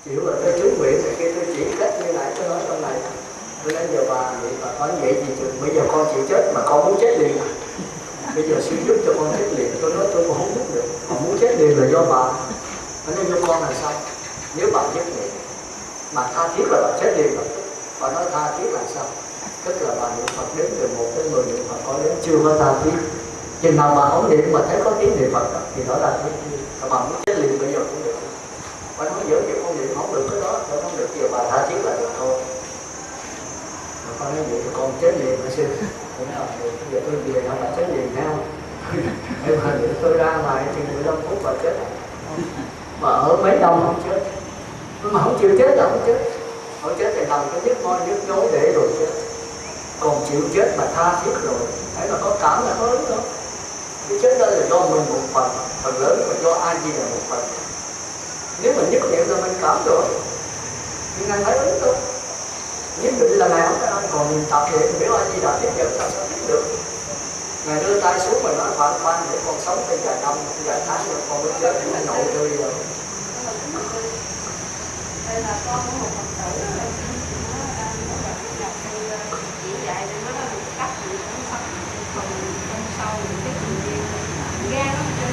chịu rồi tôi chú nguyện này kia tôi chỉ cách như này tôi nói trong này tôi nói giờ bà vậy bà nói vậy thì bây giờ con chịu chết mà con muốn chết liền à. Bây giờ xin giúp cho con chết liền. Tôi nói tôi cũng không giúp được, con muốn chết liền là do bà. Nó nói cho con là sao? Nếu bà chết liền mà tha thiết là bà chết liền rồi. Bà nói tha thiết là sao? Tức là bà niệm Phật đến từ 1 đến 10 niệm Phật có đến chưa có tha thiết. Chừng nào bà không niệm mà thấy có tiếng niệm Phật đó, thì đó là thiết. Và bà muốn chết liền bây giờ cũng được. Bà nói dở chuyện con niệm không được cái đó, tôi không được, giờ bà tha thiết là được thôi. Mà con nói vậy con chết liền mà sư. Bây giờ tôi về không là chết liền nhau. Em hồi nữa tôi ra ngoài thì 15 phút bà chết. Mà ở mấy đông không chết. Nhưng mà không chịu chết là không chết. Không chết thì nằm cái nhức mỏi nhức nhối để rồi chết. Còn chịu chết mà tha thiết rồi, thấy là có cảm là có ứng đâu. Cái chết đó là do mình một phần lớn mà do ai gì là một phần. Nếu mà nhất niệm là mình cảm rồi, nhưng anh thấy ứng đâu. Nhất định là Ngài không có ai, còn mình tập niệm biểu ai gì đã tiếp nhận sao sao biết được. Ngài đưa tay xuống mà nói khoan để con sống thêm vài năm, vài tháng rồi con mới chết, anh nội tôi rồi. Đây là con của một Phật tử đó, chỉ dạy để nó cách gì cũng xong, còn trong sau cái gì gan lắm chứ.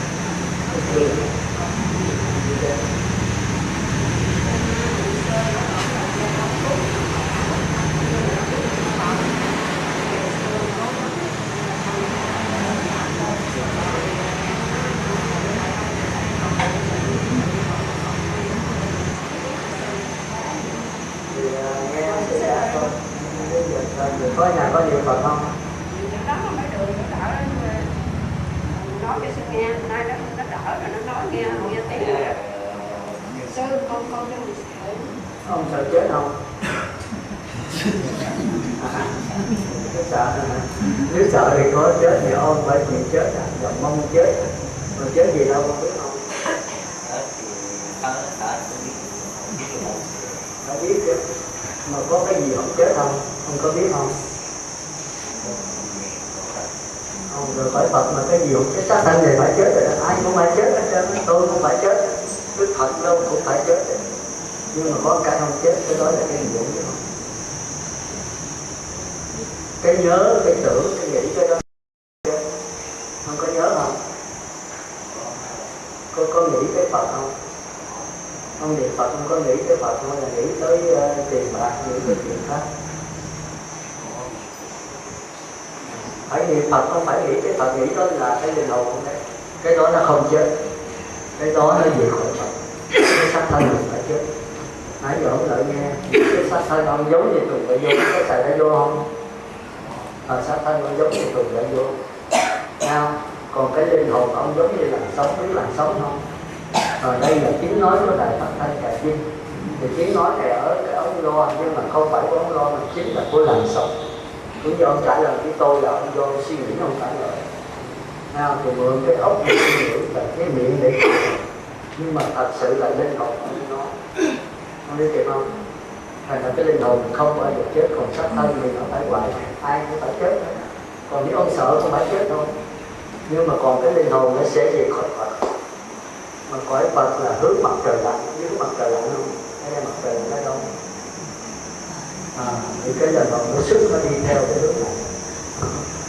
Có nhà có nhiều Phật không? Đó nó mới được, nó đỡ nói cho sư nghe, nay nó đỡ rồi nó nói nghe tiếng rồi. Sư con cho mình sợ. Ông sợ chết không? Sợ hả? Nếu sợ thì có chết thì ông phải chịu chết à, và mong chết. Mà chết gì đâu không biết không? Đã biết chứ. Mà có cái gì không chết không? Ông có biết không? Ông rồi khỏi Phật mà cái gì không chết, xác thân này phải chết rồi đó. Ai cũng phải chết hết trơn, tôi cũng phải chết, Đức Phật đâu cũng phải chết rồi. Nhưng mà có cái không chết, cái đó là cái vụ chứ không? Cái nhớ, cái tưởng, cái nghĩ cái đó chết. Không có nhớ không? Có nghĩ cái Phật không? Ông niệm Phật không có nghĩ cái Phật thôi, là nghĩ tới tiền bạc, nghĩ cái chuyện khác. Phải niệm Phật không phải nghĩ cái Phật, nghĩ đó là cái linh hồn đấy. Cái đó nó không chết, cái đó nó về khỏi Phật. Cái xác thân mình phải chết. Nãy giờ ông lợi nghe cái xác thân ông giống như Tùng Đại Vô, có xài đã vô không? Xác thân ông giống như Tùng Đại Vô. Sao? Còn cái linh hồn ông giống như làn sóng, biết làn sóng không? Rồi đây là tiếng nói của Đại Pháp Thanh Trà Chinh. Thì tiếng nói này ở cái ống loa, nhưng mà không phải của ống loa mà chính là của làn sóng. Cũng như ông trả lời với tôi là ông do suy nghĩ không trả lời. Thì mượn cái ốc để suy nghĩ và cái miệng để nhưng mà thật sự là linh hồn của nó. Ông biết kịp không? Thành ra cái linh hồn không bao giờ chết, còn xác thân thì nó phải hoài, ai cũng phải chết. Còn nếu ông sợ không phải chết thôi. Nhưng mà còn cái linh hồn nó sẽ về khỏi Phật. Mà cõi Phật là hướng mặt trời lạnh, hướng mặt trời lạnh không? Hay mặt trời lạnh ở đâu? Thì cái linh hồn nó sức nó đi theo cái hướng này.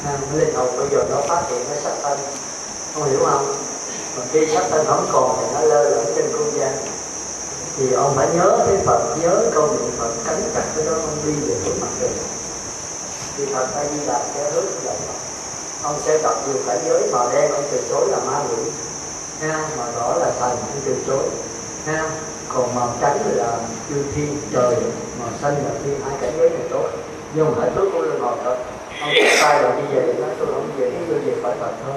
Cái linh hồn bây giờ nó phát hiện cái sắc thân, không hiểu không? Còn khi sắc thân không còn thì nó lơ lửng trên không gian. Thì ông phải nhớ cái Phật, nhớ câu niệm Phật, cắn chặt cái đó, ông đi về hướng mặt trời. Thì Phật A Di Đà sẽ hướng dẫn ông sẽ gặp nhiều cảnh giới. Màu đen ông từ chối là ma quỷ, màu đỏ là thần ông từ chối, còn màu trắng là chư thiên trời, màu xanh là thiên. Hai cảnh giới này tốt, nhưng mà hết thuốc của luân hồi thôi. Ông sai là như vậy, nói tôi không về, tôi về phải Phật thôi.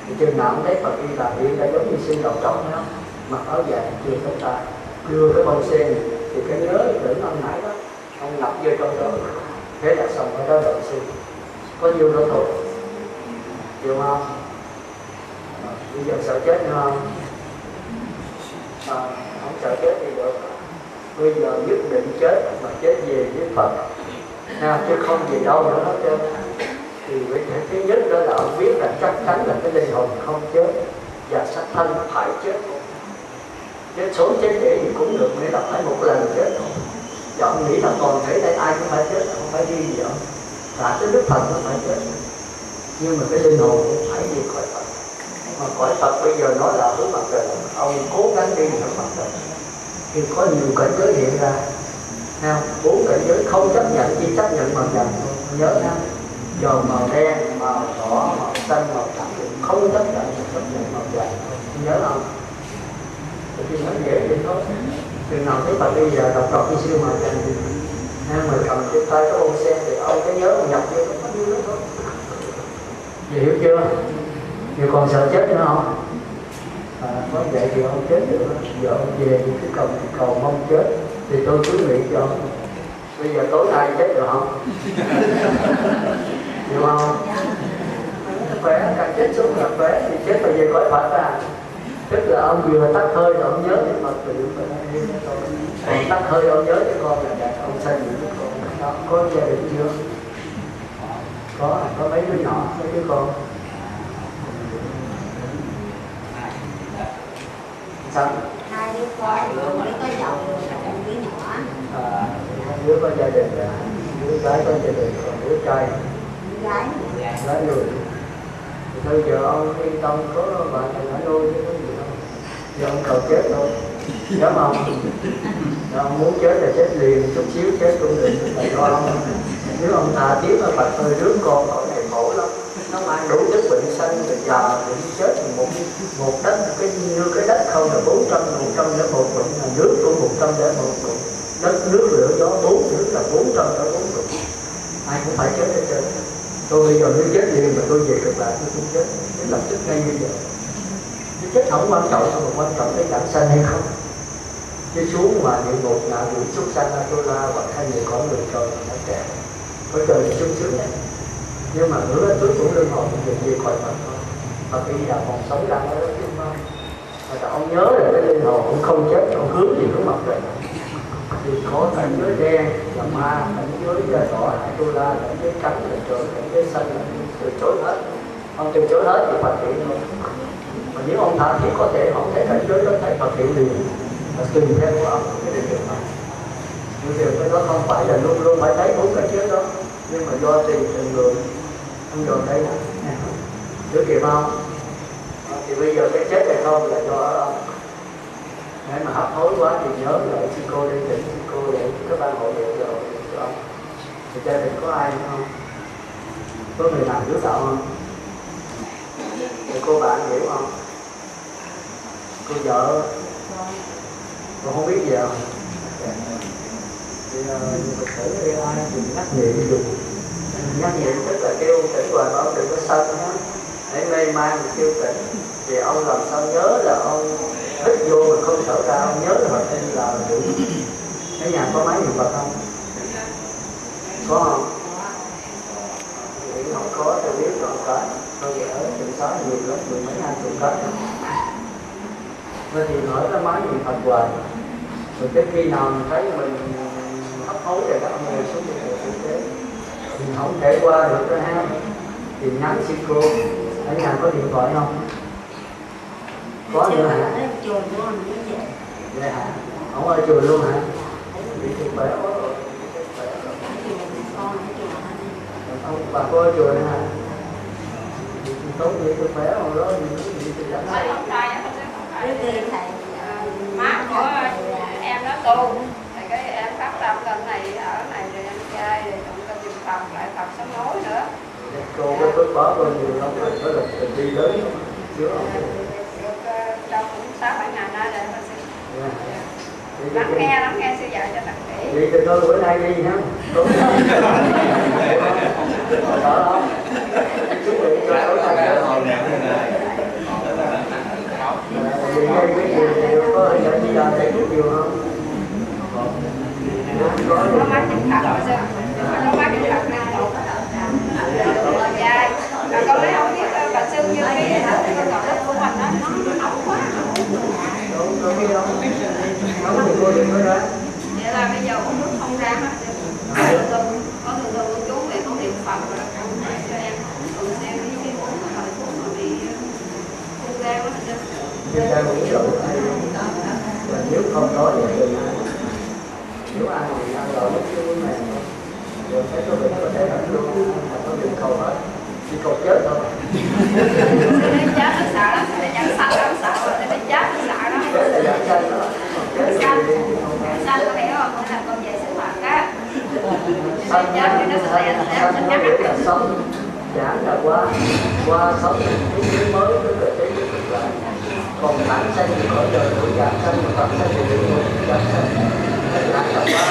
Thì chừng nào ông thấy Phật đi là hiện ra giống như sinh đầu trống đó, mặc áo dài chưa tới tay, đưa cái bông sen thì cái nhớ tưởng ông nãy đó, ông ngập vô trong đó, thế là xong cái đó đợi sinh. Có nhiêu đó thôi, hiểu không? Bây giờ sợ chết nữa không? Không sợ chết thì được. Bây giờ nhất định chết mà chết về với Phật, chứ không về đâu nữa hết trơn. Thì thứ nhất đó là ông biết là chắc chắn là cái linh hồn không chết và xác thân phải chết. Chết số chết để thì cũng được, nghĩa là phải một lần chết thôi. Và ông nghĩ là còn thể đây ai cũng phải chết, không phải đi gì đâu. Cả cái Đức Phật cũng phải chết. Nhưng mà cái linh hồn cũng phải đi khỏi Phật. Mà khỏi Phật bây giờ nói là hướng mặt trời, ông cố gắng đi hướng mặt trời. Thì có nhiều cảnh giới hiện ra, bốn cảnh giới không chấp nhận, chỉ chấp nhận màu vàng thôi. Nhớ nha, dầu màu đen, màu đỏ, màu xanh, màu trắng không chấp nhận, chấp nhận màu vàng thôi. Nhớ không? Thì nó dễ vậy thôi. Chừng nào thấy Phật bây giờ đọc đi siêu màu vàng thì mà cầm trên tay cái bông sen thì ông cái nhớ ông nhập vô cái bao nhiêu đó thôi. Vậy hiểu chưa? Thì còn sợ chết nữa không? Có vậy thì ông chết được. Giờ ông về thì cứ cầu mong chết. Thì tôi cứ nghĩ cho ông. Bây giờ tối nay chết được không? Hiểu không? Khỏe, càng chết xuống càng khỏe. Thì chết phải về cõi Phật à. Tức là ông vừa tắt hơi rồi ông nhớ thì Phật tự còn tắt hơi ông nhớ cái con là đẹp. Ông sanh những cái con đó. Có gia đình chưa? Có mấy đứa nhỏ, mấy đứa con. Sao? Hai đứa con, một đứa có chồng, một đứa nhỏ. Hai đứa có gia đình, đứa gái có gia đình, còn đứa trai. Gái nuôi. Thì thôi giờ ông yên tâm có bạn thì phải nuôi chứ có gì đâu. Giờ ông cầu chết thôi. Dám không? Ông muốn chết là chết liền, chút xíu chết cũng được. Tại do ông, nếu ông thà tiếp là Phật ơi rước con khỏi này khổ lắm. Nó mang đủ thứ bệnh sanh, rồi già, bệnh chết một đất, như cái đất không là 101 bệnh, là nước cũng 101 bệnh, đất nước lửa gió 4 nước là 440 bệnh. Ai cũng phải chết hết trơn. Tôi bây giờ nếu chết liền mà tôi về cực lạc tôi cũng chết, cái lập tức ngay bây giờ. Cái chết không quan trọng, mà quan trọng cái dạng sanh hay không. Chứ xuống mà địa ngục ngạ quỷ súc sanh Atula hoặc hay người có người trời nó trẻ, có trời thì sung sướng này. Nhưng mà nữa trước cũng lương hồn thì về khỏi Phật thôi. Phật bây giờ còn sống ra đó chứ không. Mà ông nhớ là cái linh hồn cũng không chết, ông hướng gì cũng mặc rồi. Thì có cảnh giới đen là ma, cảnh giới đỏ Atula, cảnh giới trắng là trời, cảnh giới xanh là từ chối hết. Ông từ chối hết thì Phật hiện thôi. Mà nếu ông tha thiết có thể không thể cảnh giới đó thấy Phật hiện liền. Và tùy theo của ông cái điều kiện này. Nhưng điều cái đó không phải là luôn luôn phải thấy bốn cảnh giới đó. Nhưng mà do tùy từng người. Ông dồn thấy nè. Được kịp không? Thì bây giờ cái chết này không là do ông. Nếu mà hấp hối quá thì nhớ lại sư cô đi tỉnh, sư cô để các bạn hộ vệ rồi cho ông. Thì gia đình có ai nữa không? Có người nào hiểu đạo không? Thì cô bạn hiểu không? Cô vợ cô không biết gì không? Thì Phật tử đây ai thì nhắc niệm dùng. Nhắc niệm tức là kêu tỉnh hoài mà ông đừng có sân nhá. Hãy mê man mà kêu tỉnh. Thì ông làm sao nhớ là ông hít vô mà không thở ra, ông nhớ là Phật đây là đủ. Ở nhà có máy niệm Phật không? Có không? Thì không có, tôi biết còn có. Thôi vậy ở trường xá nhiều lắm, 10 mấy 20 cái. Nên thì hỏi cái máy niệm Phật hoài. Rồi tới khi nào mình thấy mình hấp hối rồi đó, ông ngồi xuống thì thế. Mình không thể qua được đó ha. Thì nhắn sư cô. Ở nhà có điện thoại không? Có nữa hả? Vậy hả? Không ở chùa luôn hả? Bị sức khỏe quá rồi. Ông bà có ở chùa nữa hả? Tốt như sức khỏe không đó, mình cứ bị sức khỏe. tu. Thì cái em phát tâm lên này ở này rồi em trai rồi tụng kinh niệm Phật lại Phật sống nối nữa. Cô có phước báo bao nhiêu lắm rồi, đó là tình đi lớn chứ không? Được trong cũng 6-7 ngày nay rồi mà sư. Lắng nghe sư dạy cho thật kỹ. Đi từ thôi bữa nay đi ha. Đó không? Chú nguyện cho tối nay. Vì ngay cái gì thì có dẫn đi ra đây cũng nhiều không? Nó mắc chừng Phật mà sư. Nó mắc chừng Phật năng tụ. Dài. Rồi con nói không biết bà sư như cái con ngọc đất của mình nó nóng quá. Đúng, có biết không? Nóng thì cô đừng có ra. Vậy là bây giờ con nước không ra mà sư. Có thường con chú về con niệm Phật rồi con cho em thường xem cái uống cái thời thuốc mà bị ung gan đó sư. Chúng ta cũng sợ là nếu không có vậy thì nếu ăn thì ăn rồi lúc cái này rồi thấy có bệnh có thể hết luôn, mà có bệnh cầu hết, chỉ cầu chết thôi. Nó chết nó sợ lắm, nó chẳng sạch lắm sợ rồi, nó chết nó sợ lắm. Chết là giảm xanh đó, Xanh có hiểu không? Nên là con về sinh hoạt á. xanh Chết thì nó sẽ nó nghĩa là sống, giảm là qua sống cái thứ mới cái đời thế giới cực lại. Còn thẳng xanh thì khỏi đời của giảm xanh, mà thẳng xanh thì được một giảm xanh. Thẳng là qua,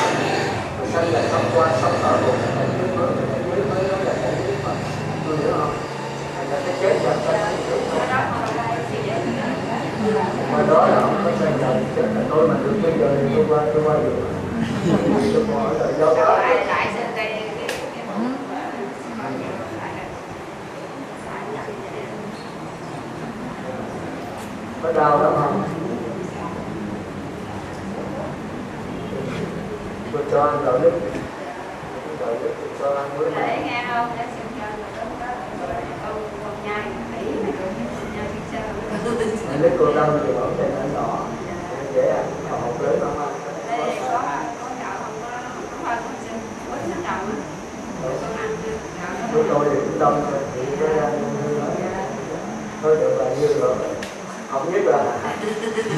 xanh là sống qua sống ở một thế giới mới đó là thế giới Phật. Tôi hiểu không? Thành ra cái chết giảm xanh thì được thôi. Mà đó là không có xanh rồi chết là tôi mà được bây giờ thì tôi qua được. Tôi bỏ lại do đó. Có đau lắm không? Tôi cho ăn đậu đức. Đậu đức tôi cho ăn bữa Để nay. nghe không? Để xem cho con nhai kỹ này rồi nhai biết sao. Nếu cô đông thì bỏ cho nó nhỏ. Dễ ăn, còn một lớn không ăn. Đây có chợ không có con xin bớt nó chồng á. Con ăn Chúng tôi thì cũng đông rồi, thì tôi ăn thôi được là như rồi. Không biết là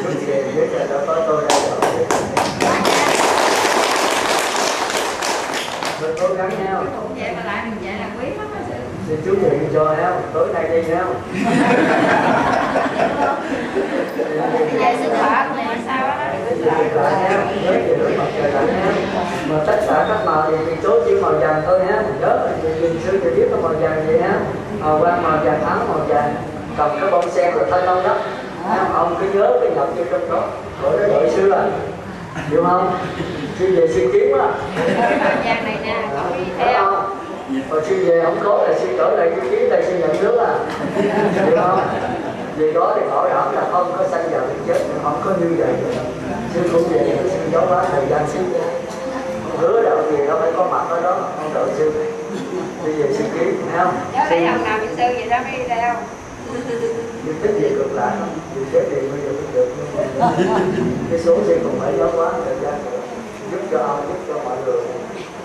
chút về biết là đã có tôi đây rồi. Mình cố gắng nhau. Vậy mà lại mình vậy là quý lắm á sư. Thì chú nguyện cho nhau, tối nay đi nhau. Vậy sinh hoạt mà sao á nó đừng có Lại nhau, nhớ về đối mặt trời lại nhau. Mà tất cả các màu thì chốt chỉ màu vàng thôi ha. Nhớ nhìn sư thì biết có màu vàng vậy ha. Màu vàng, màu vàng áo, màu vàng. Cầm cái bông sen rồi thanh long đó. Ông cứ nhớ cái nhập vô trong đó. Gọi nó đội sư à. Hiểu không? Sư về sư kiếm á. vàng này nè, con đi theo. Còn sư về không có là sư trở lại sư kiếm đây sư nhận nước à. Hiểu không? Vì đó thì bảo đảm là không có sanh vào thì chết, không có như vậy. Sư cũng về sư giấu quá thời gian sư. Hứa đạo gì nó phải có mặt ở đó, không đợi sư. Bây giờ sư kiếm, thấy không? Nhớ lấy ông nào bị sư vậy đó mới đi theo. Nhưng tích gì cực lại không? Vì chết thì bây giờ cũng được. Cái số sư cũng phải giấu quá thời gian nữa. Giúp cho ông, giúp cho mọi người.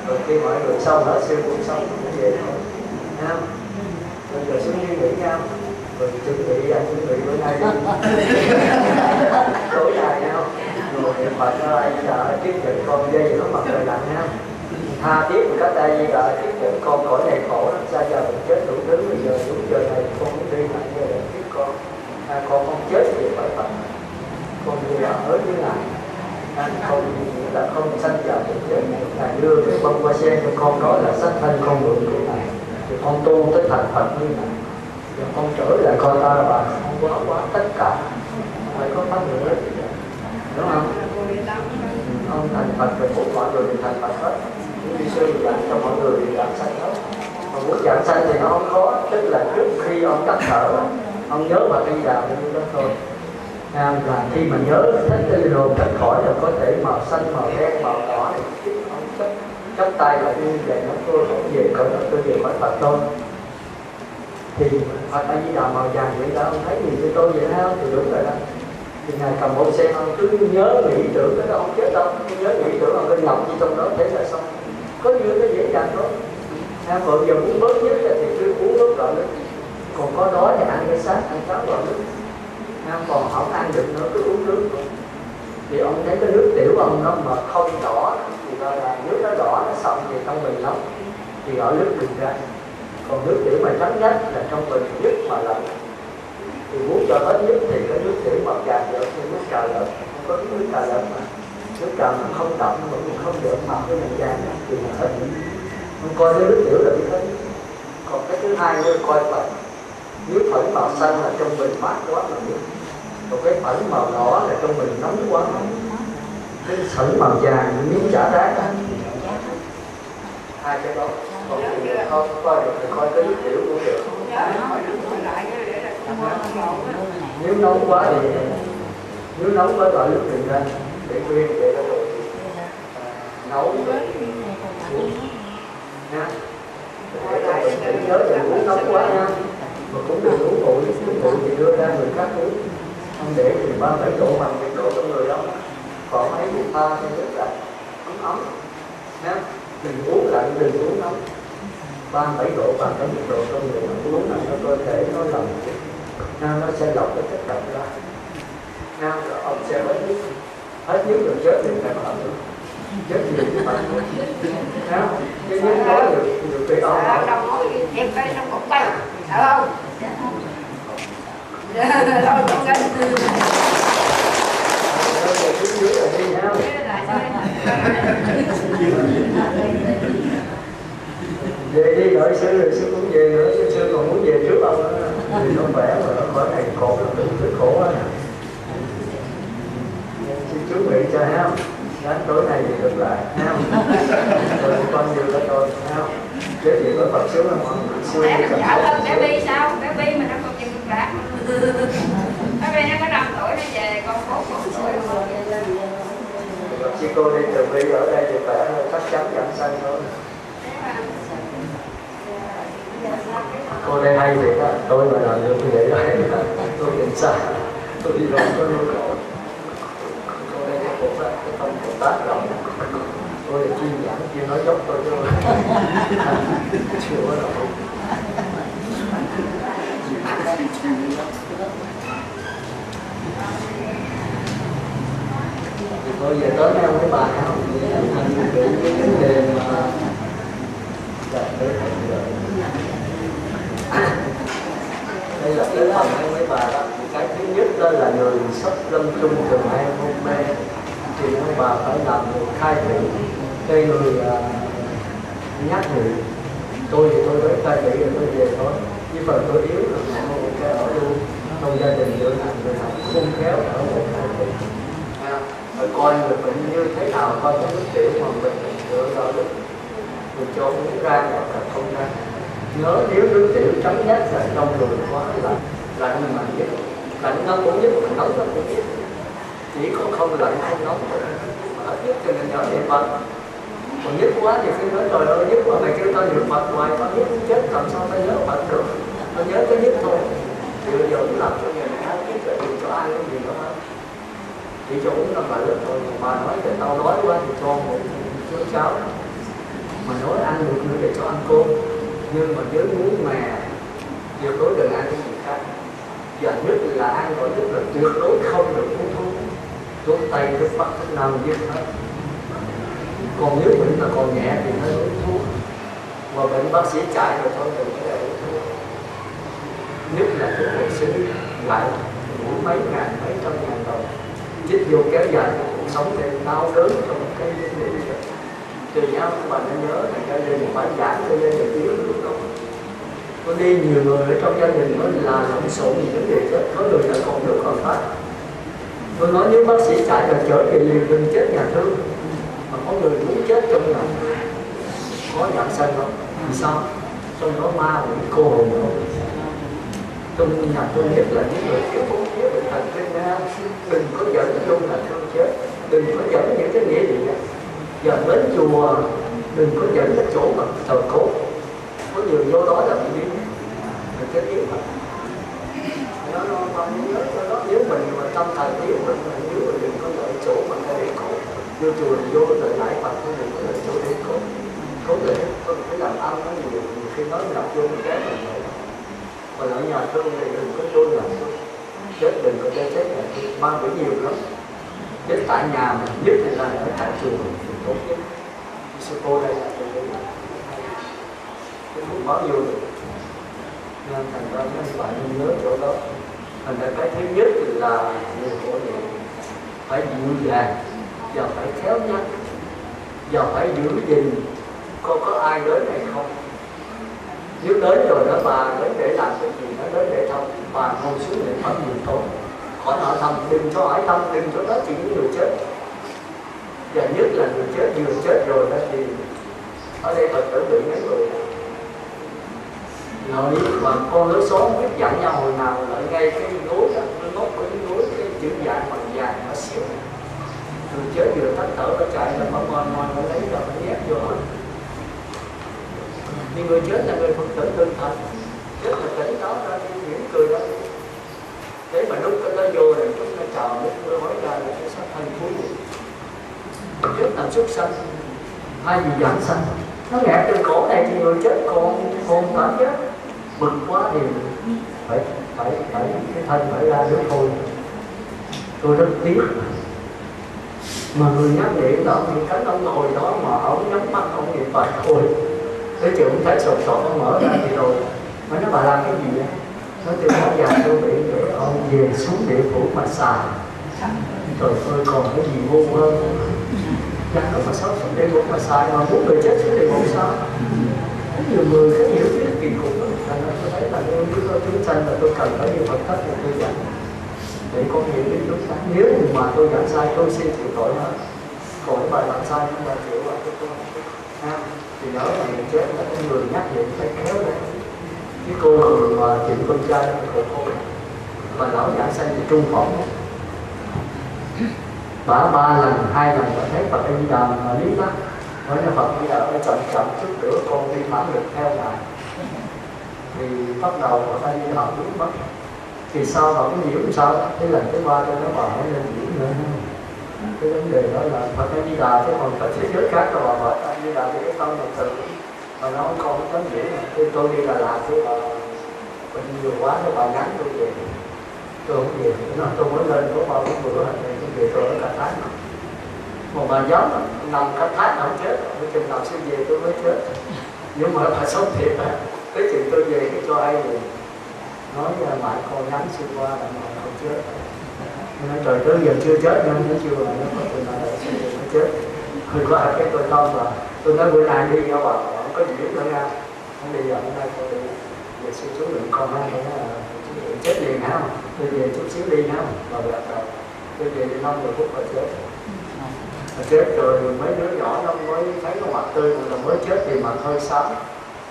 Rồi khi mọi người xong hết sư cũng xong cũng về thôi. Thấy không? Bây giờ xuống đi nghỉ nhau. Rồi chuẩn bị bữa nay đi. Tối nay nhau. Rồi niệm Phật ở đây đã tiếp nhận con dây nó mặt trời lạnh ha. Tha thiết một cách đây như là tiếp nhận con khỏi này khổ lắm. Sao giờ mình chết đủ thứ bây giờ đúng giờ này con muốn đi lại giờ để tiếp con. Con không chết thì phải Phật. Con như là ở dưới này. Không nghĩa là không sanh vào thì chết. Ngài đưa cái bông hoa sen cho con nói là sách thân con mượn của này. Thì con tu tới thành Phật như này. Rồi con trở lại coi ta là bà không quá tất cả. Phải có pháp nữa. Đúng không? Ông thành Phật rồi muốn mọi người thì thành Phật hết. Như sư giảng cho mọi người thì giảng sanh hết. Mà muốn giảng sanh thì nó không khó. Tức là trước khi ông tắt thở, ông nhớ mà đi vào như đó thôi. Và khi mà nhớ thích cái linh hồn thoát khỏi là có thể màu xanh, màu đen, màu đỏ này. Ông chấp tay lại như vậy nó tôi không về cỡ đó, tôi về khỏi Phật thôi. Thì Phật A Di Đà màu vàng vậy đó, ông thấy gì cho tôi vậy đó, thì đúng rồi đó. Thì Ngài cầm một sen ông cứ nhớ nghĩ tưởng cái đó ông chết đâu, cứ nhớ nghĩ tưởng ông cái ngọc gì trong đó thế là xong. Có như nó dễ dàng thôi. Vợ giờ muốn bớt nhất thì cứ uống nước gạo nước. Còn có đói thì ăn cái xác, ăn cháo gạo nước. Còn không ăn được nữa cứ uống nước thôi. Thì ông thấy cái nước tiểu ông nó mà không đỏ thì gọi là nước nó đỏ, nó sậm thì trong mình lắm thì gọi nước bình ra. Còn nước tiểu mà trắng nhất là trong mình nhất mà lạnh. Thì muốn cho hết nhất thì cái nước tiểu màu vàng được như nước trà lợn, không có nước trà lợn mà nước trà mà không đậm mà cũng không được màu cái màu vàng thì là hết. Không coi cái nước tiểu là biết hết. Còn cái thứ hai nữa coi phận. Nếu phận màu xanh là trong mình mát quá mà biết. Còn cái phận màu đỏ là trong mình nóng quá nóng. Cái phận màu vàng miếng chả rác đó. Hai cái đó. Còn thì không coi được thì coi cái nước tiểu cũng được. Nếu nóng quá thì gọi nước bình ra để nguyên để nó nấu nha. Để nhớ đừng uống nóng quá nha, mà cũng đừng uống nguội thì đưa ra người khác uống, không để thì 37 độ bằng nhiệt độ trong người đó. Còn ấy thì pha cho nước lạnh ấm nha, đừng uống lạnh đừng uống nóng. 37 độ bằng cái nhiệt độ trong người, uống là nó cơ thể nó lọc, nó sẽ lọc cái chất độc ra. Rồi ông sẽ hết nước rồi chết thì phải bảo được. Chết nhiều chứ bạn thôi. Cái nước nói được cái ông nói. Đồng nói em cái trong cục tay, được không? Rồi con gánh. Dưới là đi ha. Về đi đợi sư rồi sư cũng về nữa, sư còn muốn về trước ông nữa. Thì nó khỏe mà nó khỏi này khổ nó đừng cứ khổ á. Xin chuẩn bị cho ha. Đến tối nay thì được lại ha. Rồi con nhiều cho tôi ha. Giới thiệu với Phật sướng không? Bé nó nhỏ hơn bé Bi sao? Bé Bi mà nó còn chừng được lạc. Bé Bi nó có 5 tuổi nó về, con 4 tuổi rồi. Chị cô đi từ Bi ở đây thì khỏe chắc chắn giảm xanh thôi. Cô đây hay vậy đó, tôi mà làm được như vậy đó, tôi nhìn xa, tôi đi rồi có nuôi cổ. Cô đây cái cuộc đó, cái tâm Bồ Tát rộng, tôi là chuyên giảng, chuyên nói dốc tôi chứ chưa có đâu. Thì tôi về tới mấy ông cái bài không, anh bị cái vấn đề mà đây là cái phần của mấy bà đó. Cái thứ nhất đó là người sắp lâm chung thường hay hôn mê thì mấy bà phải làm một khai thị. Đây người nhắc người tôi thì tôi mới khai thị rồi tôi về thôi, chứ phần tôi yếu là một cái ở luôn trong gia đình nữa là người nào không khéo ở một khai thị. Rồi coi người bệnh như thế nào, coi cái nước tiểu mà mình dựa vào được mình cho uống ra hoặc là không ra. Nhớ nếu nước tiểu trắng nhất là trong người quá lạnh, lạnh mà nhất, lạnh nó cũng nhất, mà nóng nó cũng nhất. Chỉ có không lạnh không nóng thôi. Ở nhất cho nên nhớ niệm Phật. Còn nhất quá thì phải nói trời ơi nhất mà mày kêu tao niệm Phật hoài tao nhất cũng chết, làm sao tao nhớ Phật được. Tao nhớ cái nhất thôi. Thì bây giờ cũng làm cho người này hết nhất rồi cho ai cái gì nữa hết. Chỉ cho uống 5 bài nước thôi, mà nói về tao đói quá thì cho một chén cháo. Mà nói ăn được nữa để cho ăn cơm. Nhưng mà nhớ muốn mà tuyệt đối đừng ăn cái gì khác. Và nhất là ăn gọi nhất là tuyệt đối không được uống thuốc. Thuốc Tây, thuốc Bắc, thuốc Nam giết hết. Còn nếu bệnh mà còn nhẹ thì mới uống thuốc. Mà bệnh bác sĩ chạy rồi thôi đừng có uống thuốc. Nhất là thuốc hồi sinh lại uống mấy ngàn, mấy trăm ngàn đồng. Chích vô kéo dài cuộc sống để đau đớn trong cái vấn đề này. Từ nhau các bạn nên nhớ là gia đình phải giảng cho gia đình yếu lúc đó. Có đi nhiều người ở trong gia đình mới là lộn xộn gì vấn đề chết, có người đã còn được còn thoát. Tôi nói nếu bác sĩ chạy là chở thì liền đừng chết nhà thương. Mà có người muốn chết trong nhà có giảm sanh không? Vì sao? Trong đó ma quỷ cô hồn không? Trong nhà tôi nhất là những người thiếu không thiếu bệnh thần kinh nha. Đừng có dẫn vô là thương chết. Đừng có dẫn những cái nghĩa gì đó. Giờ đến chùa đừng có dẫn cái chỗ mà thờ cốt. Có nhiều vô đó là bị điên. Mình cái yếu mà nó nhớ cho nó, nếu mình mà tâm thần yếu mình yếu mình đừng có lợi chỗ mà cái để cốt. Vô chùa thì vô lợi lại Phật, đừng có lợi chỗ để cốt. Cốt để phải làm ăn nó nhiều khi nói làm vô cái mình lợi. Mà ở nhà thương thì đừng có vô làm thương. Chết đừng có chết nhà thương, mang bị nhiều lắm. chết tại nhà mình, nhất là ở tại chùa thì tốt nhất. Sư cô đây là tôi nghĩ không bao nhiêu được, nên thành ra mấy bạn nên nhớ chỗ đó. Thành ra cái thứ nhất là người cổ niệm phải dịu dàng và phải khéo nhắc và phải giữ gìn có ai đến hay không. Nếu đến rồi đó bà đến để làm cái gì, nó đến để thăm, bà ngồi xuống niệm Phật nhiều tốt, khỏi hỏi thăm, đừng cho hỏi thăm, đừng cho nói chuyện với người chết. Và nhất là người chết vừa chết rồi đó thì ở đây Phật tử bị mấy người nội mà con lối xóm biết dặn nhau hồi nào lại ngay cái gối đó, nó ngốc của cái gối, cái chữ dạng bằng vàng nó xíu. Người chết vừa tắt thở nó chạy nó mở ngoan nó lấy rồi nó nhét vô hết. Nhưng người chết là người Phật tử tinh thần, chết là tỉnh đó ra đi mỉm cười đó. Thế mà lúc cái đó vô rồi lúc nó chào lúc nó hỏi ra là cái sắc thân cuối. Chết làm súc sanh, hai gì giảm sanh. Nó nghẹt trên cổ này thì người chết còn tán chết. Bực quá thì phải cái thân phải ra nước thôi. Tôi rất tiếc. Mà người nhắc niệm là ông Niệm Khánh ông ngồi đó mà ông nhắm mắt ông niệm Phật thôi. Thế chứ ông thấy sột ông mở ra thì rồi. Mà nó bà làm cái gì vậy? Nó tôi nói dài tôi bị để ông về xuống địa phủ mà xài. Trời ơi còn cái gì vô hơn. Chắc là mà sống xuống địa phủ mà xài mà muốn người chết xuống địa phủ sao? Có nhiều người cái hiểu biết kỳ cục lắm. Thành ra tôi thấy là nếu có chúng sanh là tôi cần phải đi Phật thất để tôi dạy. Để con hiểu biết đúng xác. Nếu mà tôi dạy sai tôi xin chịu tội hết. Còn cái bài làm sai không là chịu là tôi thì nhớ là người chết là cái người nhắc niệm phải khéo lên. Cái cô mà chuyện con trai của cô mà lão giảng sanh thì trung phỏng. Bà 3 lần, 2 lần bà thấy Phật A Di Đà mà lý lắm. Nói là Phật A Di Đà phải chậm chút nữa con đi mãn lực theo ngài. Thì bắt đầu Phật A Di Đà biến mất. Thì sau bà cũng hiểu sao cái lần thứ 3 cho nó bà mới lên diễn nữa. Cái vấn đề đó là Phật A Di Đà chứ còn Phật thế giới khác là bà Phật A Di Đà thì cái tâm là tự. Mà nó không có tấm diễn mà khi tôi đi Đà Lạt thì bà nhiều quá nó bà nhắn tôi về. Tôi không về, tôi mới lên có 3-4 bữa thì tôi về tôi ở cả tháng. Mà bà giống nằm cả tháng không chết, tôi chừng nào sẽ về tôi mới chết. Nhưng mà bà sống thiệt á, cái chuyện tôi về cái cho ai về. Nói mãi con nhắn xuyên qua là mà không chết. Nói trời tới giờ chưa chết nhưng nó chưa là nó có tình là sẽ mới chết. Tôi có cái tôi tâm là tôi nói bữa nay đi nha bà, không có gì nữa nha. Không đi giờ hôm nay tôi đi về xuống lượng con ha, chết liền hả? Tôi về chút xíu đi hả? Rồi gặp rồi. Tôi về thì 5-10 phút rồi chết. Mà chết rồi mấy đứa nhỏ nó mới thấy cái mặt tươi rồi mới chết thì mặt hơi xám.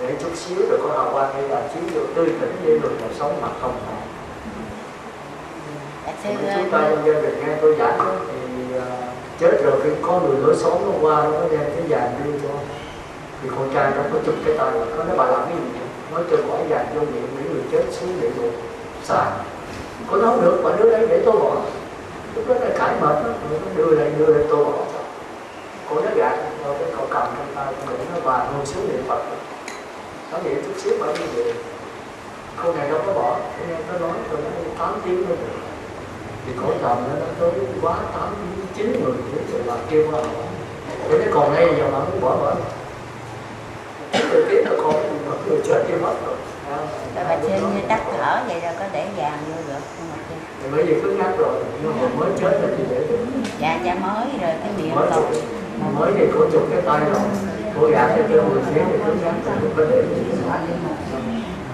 Để chút xíu rồi có hào quang hay là chiếu được tươi tỉnh với được một sống mặt không hả? Chúng ta trong gia đình nghe tôi giảng thì chết rồi khi có người lối xóm nó qua nó có đem cái vàng đưa cho. Thì con trai nó có chụp cái tay nó nói bà làm cái gì vậy? Nói cho bỏ vàng vô miệng những người chết xuống địa ngục xài. Cô nói được bà đưa đây để tôi bỏ. Lúc đó là cãi mệt đó, nó đưa đây tôi bỏ. Cô nói gạt rồi cái cậu cầm trong tay của nó bà ngồi xuống niệm Phật. Nó nghĩ chút xíu bà đi về. Cô này đâu có bỏ, nên nó nói tôi nói 8 tiếng nữa được. Thì cổ chồng nó tới quá 8-9 người thì bà kêu qua bỏ. Thế nó còn đây giờ mà muốn bỏ. Từ tiếp là con người chết đi mất rồi. Rồi bà trên như tắt thở vậy rồi có để vàng vô được không bà trên? Thì bởi vì cứ nhắc rồi, nhưng mà mới chết rồi thì để được. Dạ mới rồi cái miệng còn. Mới thì cô chụp cái tay rồi, cô gạt cho kêu 10 tiếng thì cứ nhắc rồi không có để.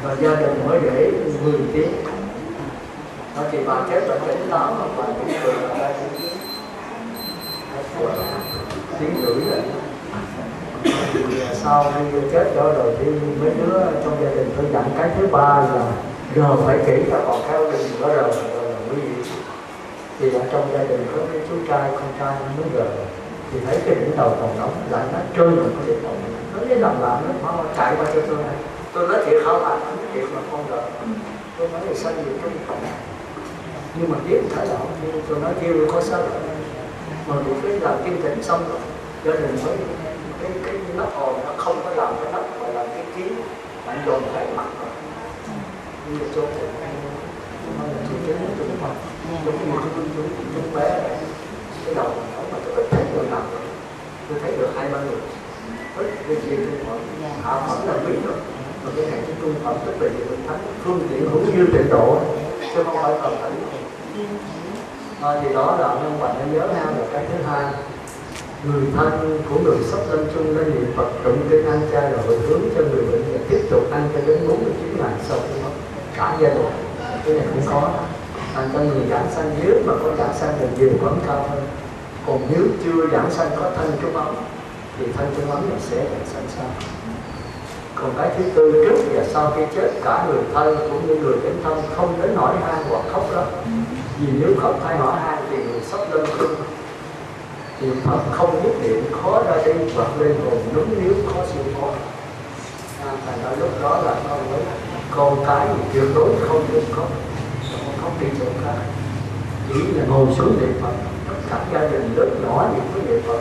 Và gia đình mới để 10 tiếng. Đó thì bà chết bà tỉnh táo mà bà cũng cười là ra tiếng rưỡi rồi. Thì sau khi chết đó rồi thì mấy đứa trong gia đình tôi dặn cái thứ 3 là giờ phải kỹ là còn theo đình nữa rồi là quý vị. Thì ở trong gia đình có cái chú trai con trai nó mới rồi thì thấy cái đỉnh đầu còn nóng lạnh nó trôi vào cái đỉnh đầu nó lấy làm nó chạy qua cho tôi này. Tôi nói thiệt không ạ, thiệt mà con rồi. Tôi nói là sao gì tôi không. Nhưng mà tiếc thấy là không kêu, tôi nói kêu có sao rồi. Mà một cái làm kim tĩnh xong rồi gia đình mới cái nắp hồn nó không có làm cái nắp mà làm cái kiến bạn dồn thấy mặt rồi. Nhưng mà cho nó là chủ chính của chúng mà chúng bé này. Cái cái kia trung phẩm, Dạ. hạ phẩm là quý rồi, còn cái này cái trung phẩm tức là về thánh phương tiện hữu dư tịnh độ, chứ không phải phần thỉnh. Thì đó là nhân hoài nên nhớ ha. Và cái thứ hai, người thân của người sắp lâm chung nên niệm Phật tụng kinh ăn chay rồi hướng cho người bệnh và tiếp tục ăn cho đến 49 ngày sau khi mất cả gia đình. Cái này cũng có. Cho người giảng sanh, nếu mà có giảng sanh thì nhiều vẫn cao hơn. Còn nếu chưa giảng sanh có thân trung ấm thì thân trung ấm sẽ giảng sanh sau. Còn cái thứ tư, trước và sau khi chết cả người thân cũng như người đến thăm không đến hỏi han hoặc khóc lóc. Vì nếu khóc hay hỏi han thì người sắp lâm chung niệm Phật không nhất định, khó ra đi hoặc lên hồn đúng nếu khó siêu con. Thành ra lúc đó là con cái thì tuyệt đối không được khóc, không khóc đi chỗ khác, chỉ là ngồi xuống niệm Phật. Tất cả gia đình lớn nhỏ những cái niệm Phật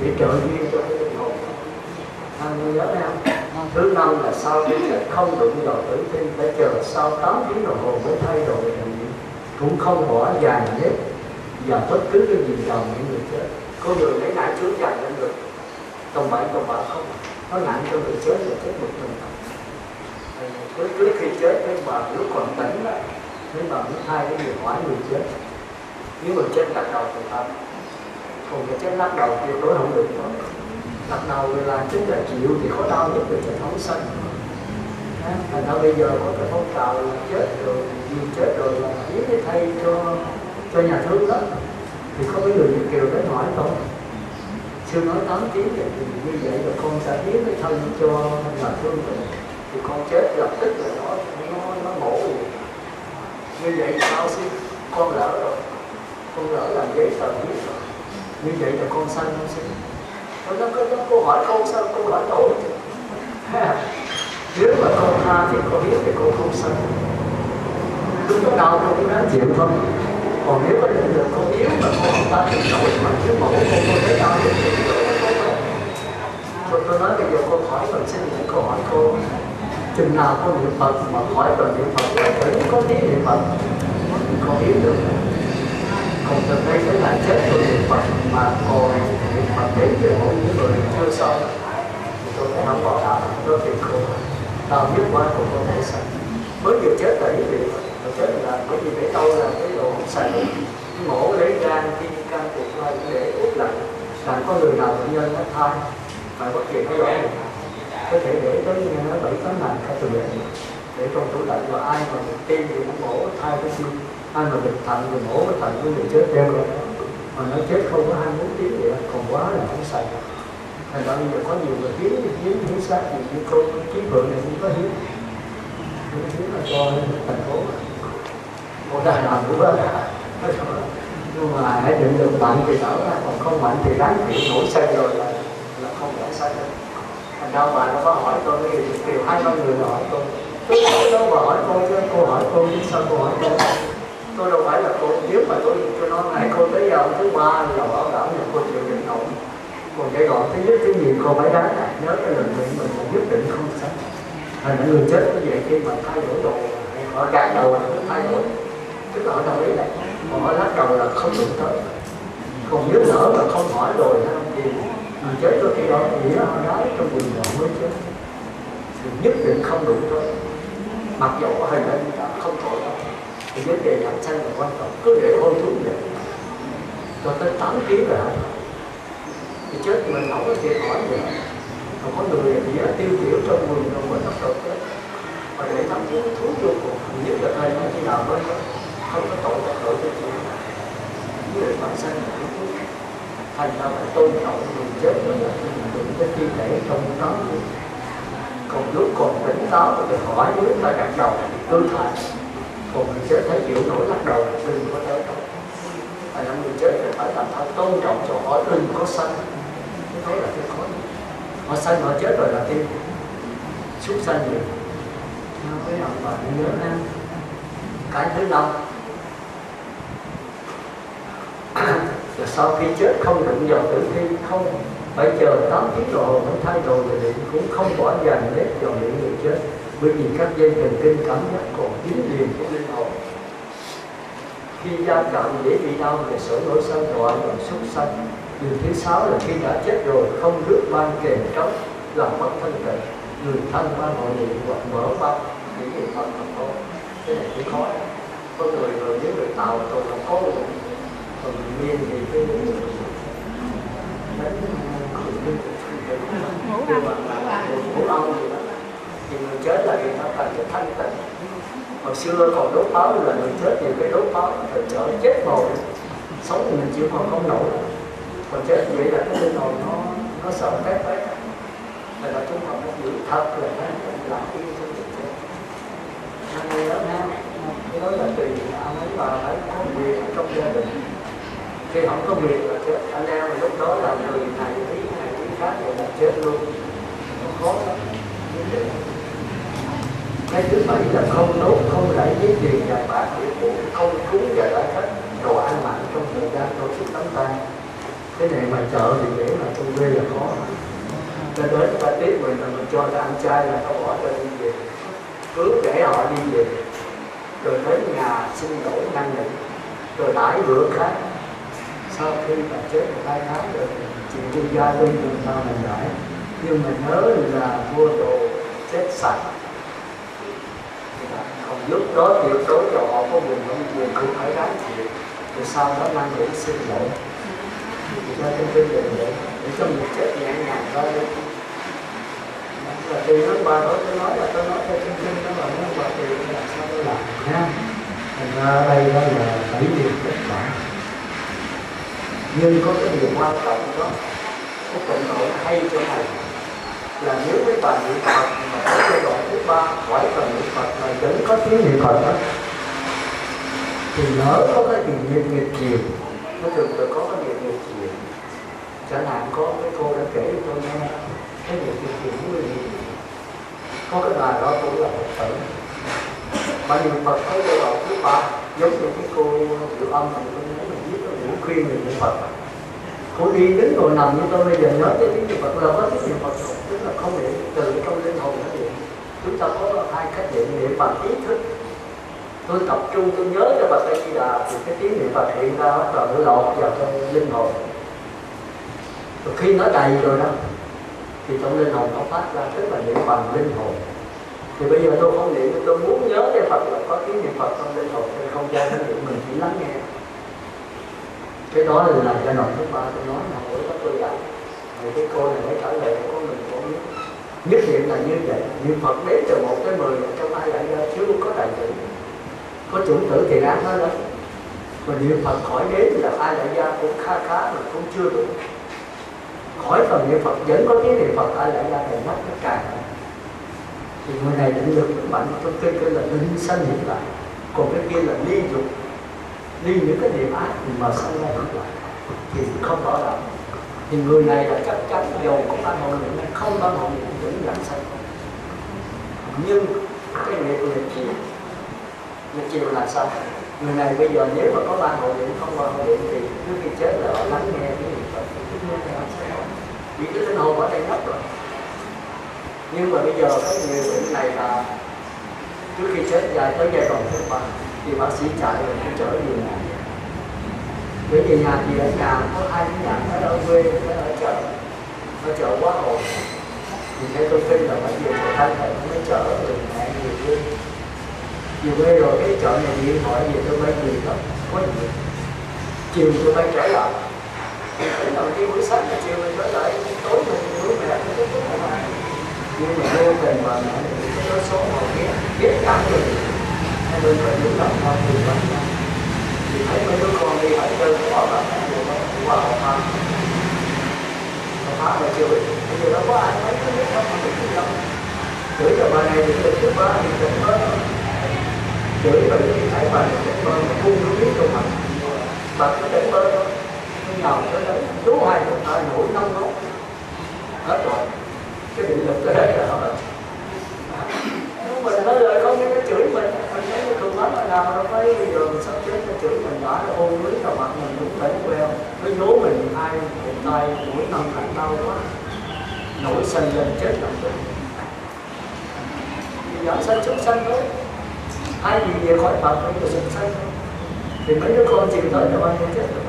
để trợ duyên cho cái linh hồn. Anh nhớ không? Thứ năm là sau khi chết không đụng vào tử thi, phải chờ sau 8 tiếng đồng hồ mới thay đổi hình diện, cũng không bỏ vàng nếp và bất cứ cái gì vào những người chết. Có người lấy nải chuối dành lên được tông bậy không, nó nặng cho người chết là chết một mình. Trước khi chết nếu mà lúc còn tỉnh đó, nếu mà muốn thay cái người hỏi người chết, nếu người chết lắc đầu thì thật, còn người chết lắc đầu tuyệt đối không được nữa. Lắc đầu là chính là chịu thì khó đau nhất là chết không sanh. Thành ra bây giờ có cái phong trào chết rồi, nhiều chết rồi là hiến cái thay cho nhà thương đó, thì có mấy người Việt kiều đến hỏi không? Sư nói 8 tiếng thì như vậy là con sẽ hiến cái thân cho nhà thương rồi, thì con chết lập tức là nó ngộ rồi. Như vậy sao sư? Con lỡ rồi, con lỡ làm giấy tờ hiến rồi. Như vậy là con sanh không sư? Nó có câu hỏi con sao câu hỏi tội. Nếu mà con tha thì con biết thì con không sanh. Lúc đó đau con cũng đáng chịu thôi. Còn nếu có định được con yếu mà con không ta thì nổi mà nếu mà con thấy đau thì tôi nói bây giờ con hỏi mình xin những câu hỏi cô. Chừng nào con niệm Phật mà hỏi rồi niệm Phật là phải có tiếng niệm Phật thì con yếu được. Còn từ đây tới là chết tôi niệm Phật mà còn niệm Phật đến về mỗi những người chưa xong thì tôi thấy không bảo đảm đó thì cô đau nhất quá của con thấy sạch. Mới vừa chết là ý vị mà chết là có gì để đâu là cái đồ không sạch, mổ lấy gan khi can thiệp lại để út lại, làm có người nào bệnh nhân nó thai phải bất kỳ cái loại có thể để tới 7-8 ngày cả tuần để trong tủ lạnh, và ai mà bị tim thì nó mổ thai cái tim, ai mà bị thận thì mổ cái thận của người chết đem rồi, mà nó chết không có 24 tiếng vậy còn quá là không sạch. Thành ra bây giờ có nhiều người hiến xác gì như cô Chí Phượng này cũng có hiến là cho thành phố cô ta làm cũng đó. Nhưng mà hãy định được mạnh thì đỡ, còn không mạnh thì đáng chịu nổi sân rồi là không phải sân đâu. Thành ra bà nó có hỏi tôi cái điều 2-3 người hỏi tôi hỏi đâu mà hỏi cô chứ cô hỏi cô chứ sao cô hỏi tôi đâu phải là cô. Nếu mà tôi nói ngày cô tới giờ thứ 3 là bảo đảm là cô chịu định nổi. Còn giai đoạn thứ nhất thứ nhì cô phải đáng nhớ cái lần mình nhất định không sanh. Thành ra người chết như vậy khi mà thay đổi đồ họ gạt đầu là nó thay đổi, tức là họ đồng ý này, còn họ lắc đầu là không đụng tới. Còn nếu lỡ mà không hỏi rồi thì người chết có khi đó nghĩa là họ nói trong quần đoạn mới chết, thì nhất định không đụng tới. Mặc dù có hình ảnh không tội đâu, thì vấn đề nhận sanh là quan trọng, cứ để hôn thú vậy cho tới 8 tiếng rồi thì chết thì mình không có thiệt hỏi gì. Còn có người thì tiêu tiểu trong quần rồi mới bắt đầu chết, và để thăm thú vô cùng, nhất là thời nó khi nào mới không có tội cho tội cho chuyện với bản sanh là cái phước. Thành ra phải tôn trọng người chết đó là đừng cái thi thể trong đó. Còn lúc còn tỉnh táo thì hỏi nếu ta đặt đầu tư thải, còn người chết thấy chịu nổi lắc đầu đừng có tới đâu. Thành ra người chết thì phải làm sao tôn trọng cho hỏi đừng có sanh. Thế là cái khó. Họ sanh họ chết rồi là tim súc sanh gì với ông bà nhớ ha. Cái thứ 5 là sau khi chết không đụng vào tử thi, không phải chờ 8 tiếng rồi mới thay đồ về điện, cũng không bỏ vàng nếp vào miệng người chết, bởi vì các dây thần kinh cảm giác còn dính liền của linh hồn. Khi da cận dễ bị đau về sổ nổi sân gọi là súc sanh, Điều thứ 6 là khi đã chết rồi không rước ban kèm trống làm mất thân tịnh, người thân ban hội niệm hoặc mở ban chỉ niệm Phật mà thôi. Cái này cũng khó. Có người rồi nếu người Tàu tôi không có luôn, còn người Miên thì cái ngủ ông gì đó thì người chết là người ta cần cái thanh tịnh. Hồi xưa còn đốt pháo là người chết thì cái đốt pháo phải chở chết rồi, sống thì mình chịu không nổi, còn chết vậy là cái linh hồn nó sợ phép ấy, là chúng ta phải giữ thật là nó làm yên cho người chết. Nên đó nha, cái đó là tùy ông ấy bà phải có quyền trong gia đình. Khi không có quyền là chết, anh em lúc đó là người này ý khác vậy là chết luôn, nó khó lắm. Cái thứ 7 là không đốt, không rải giấy tiền vàng bạc địa phủ, không cúng và đã hết đồ ăn mặn trong thời gian tổ chức đám tang. Cái này mà chợ thì dễ mà trong quê là khó. Cho đến ta tiếp mình là mình cho ra ăn chay là nó bỏ cho đi về, cứ để họ đi về, rồi đến nhà xin lỗi năn nỉ, rồi đãi bữa khác. Sau khi mà chết 2 tháng rồi chị đi gia đình làm sao mình đãi, nhưng mà nhớ là mua đồ chết sạch. Còn lúc đó tuyệt đối cho họ có quyền không quyền cũng phải đáng chịu, rồi sau đó năn nỉ xin lỗi. Thì ra trong kinh định vậy, để cho mình chết nhẹ nhàng thôi. Là tùy nó bà nói là tôi nói theo trong kinh đó mà nó bà tùy làm sao tôi làm nha. Thành ra ở đây đó là 7 điều kết quả. Nhưng có cái điều quan trọng đó, cái tịnh độ hay chỗ này là nếu mấy bà niệm Phật mà có giai đoạn thứ 3 khỏi cần niệm Phật mà vẫn có tiếng niệm Phật đó, thì nhớ có cái gì nghiệp chiều, nó thường có cái nghiệp chiều. Chẳng hạn có cái cô đã kể cho tôi nghe cái nghiệp chiều của người gì, có cái bà đó cũng là Phật tử, bà niệm Phật có giai đoạn thứ 3 giống như cái cô Diệu Âm thì tôi nói mình biết nó cũng khuyên mình niệm Phật. Cô đi đứng ngồi nằm như tôi bây giờ nhớ tới tiếng niệm Phật là có tiếng niệm Phật rồi, tức là không niệm từ trong linh hồn nó niệm. Chúng ta có 2 cách niệm bằng ý thức. Tôi tập trung tôi nhớ cho Phật A Di Đà thì cái tiếng niệm Phật hiện ra bắt đầu nó lọt vào trong linh hồn. Rồi khi nó đầy rồi đó thì trong linh hồn nó phát ra, tức là niệm bằng linh hồn. Thì bây giờ tôi không niệm, tôi muốn nhớ cái Phật là có tiếng niệm Phật trong linh hồn, nên không gian nó niệm, mình chỉ lắng nghe. Cái đó là giai đoạn thứ 3 tôi nói là bữa đó tôi dạy. Thì cái cô này mới trả lời của mình cũng biết. Nhất niệm là như vậy, niệm Phật đếm từ 1 tới 10 trong ai lại ra chưa có đại tử. Có chủng tử thiền án đó đó. Mà niệm Phật khỏi đếm là ai lại ra cũng khá mà cũng chưa đủ. Khỏi phần niệm Phật vẫn có tiếng niệm Phật ai lại ra thì mất tất cả. Thì người này định lực vững mạnh, trong kinh cái là linh sanh hiện tại, còn cái kia là ly dục, ly những cái niệm ác mà sanh ra hiện tại thì không rõ ràng. Thì người này là chắc chắn dầu có ban hộ niệm hay không ban hộ niệm vẫn là sanh. Nhưng cái nghiệp chiều là sao? Người này bây giờ nếu mà có ban hộ niệm không ban hộ niệm thì trước khi chết là họ lắng nghe cái niệm Phật, vì cái linh hồn ở đây nhấp rồi. Nhưng mà bây giờ cái người bệnh này là trước khi chết dài tới giai đoạn thứ 3 thì bác sĩ chạy rồi cũng trở về nhà. Bởi vì nhà thì ở nhà có 2 cái nhà, ở quê, ở chợ Quá Hồ. Thì theo tôi tin là phải về cho thân thể mới chở rồi mẹ về quê rồi cái chợ này điện thoại về tôi bay về đó, có gì chiều tôi bay trở lại. Tính đầu tiên buổi sáng là chiều mình trở lại, tối mình bữa mẹ nó có tốt mà. Nhưng mà vô tình mà mẹ thì có số họ ghét cả người. Hai bên phải đứng lòng nhau thì vẫn nhau. Thì thấy mấy đứa con đi hỏi đơn của họ bà mẹ rồi nó qua họ phá. Họ phá mà chửi. Bây giờ nó có ai mấy cái biết không, không biết gì đâu. Chửi cho bà này thì thứ 3 thì tỉnh bớt. Chửi bà thì thấy bà này tỉnh bớt, nó phun nó biết trong mặt. Bà nó tỉnh bớt thôi. Nó nhào tới đấy, chú 2 một tay nổi 5 ngón. Hết rồi. Cái định lực tới đây là hết. Mình nói lời không nghe nó chửi mình thấy nó thương lắm ở nào nó phải bây giờ mình sắp chết nó chửi mình đã nó ôm lưới vào mặt mình cũng tỉnh queo, nó nhố mình 2 một tay mỗi năm lạnh đau quá, nổi sân lên chết lòng tôi. Thì giảm sanh chúng sanh thôi, ai gì về khỏi Phật mới được sanh sanh thôi. Thì mấy đứa con chịu tới là bao nhiêu chết rồi.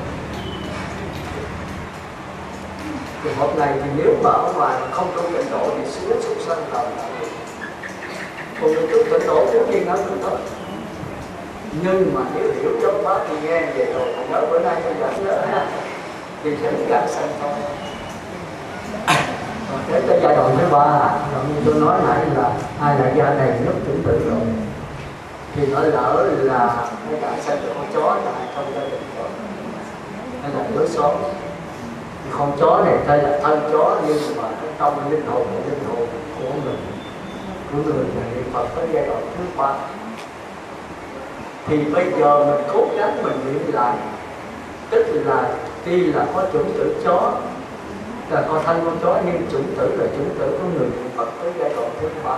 trường hợp này thì nếu mà ở ngoài không tu tịnh độ thì xuống súc sanh tầm. Còn người tu tịnh độ cũng gì nữa cũng tốt. Nhưng mà nếu hiểu chớp quá thì nghe về rồi nhớ bữa nay tôi dẫn nhớ ha, thì sẽ cảm sanh thôi. Đến tới giai đoạn thứ ba, như tôi nói nãy là ai là gia này nhất chuẩn tử rồi, thì nó lỡ là cái cảm sanh của con chó là trong gia đình rồi, hay là lứa xóm. Thì con chó này đây là thân chó, nhưng mà cái tâm linh hồn của người là niệm Phật tới giai đoạn thứ ba. Thì bây giờ mình cố gắng mình niệm lại, tức là tuy là có chủng tử chó, là con thân con chó, nhưng chủng tử là chủng tử của người niệm Phật tới giai đoạn thứ ba.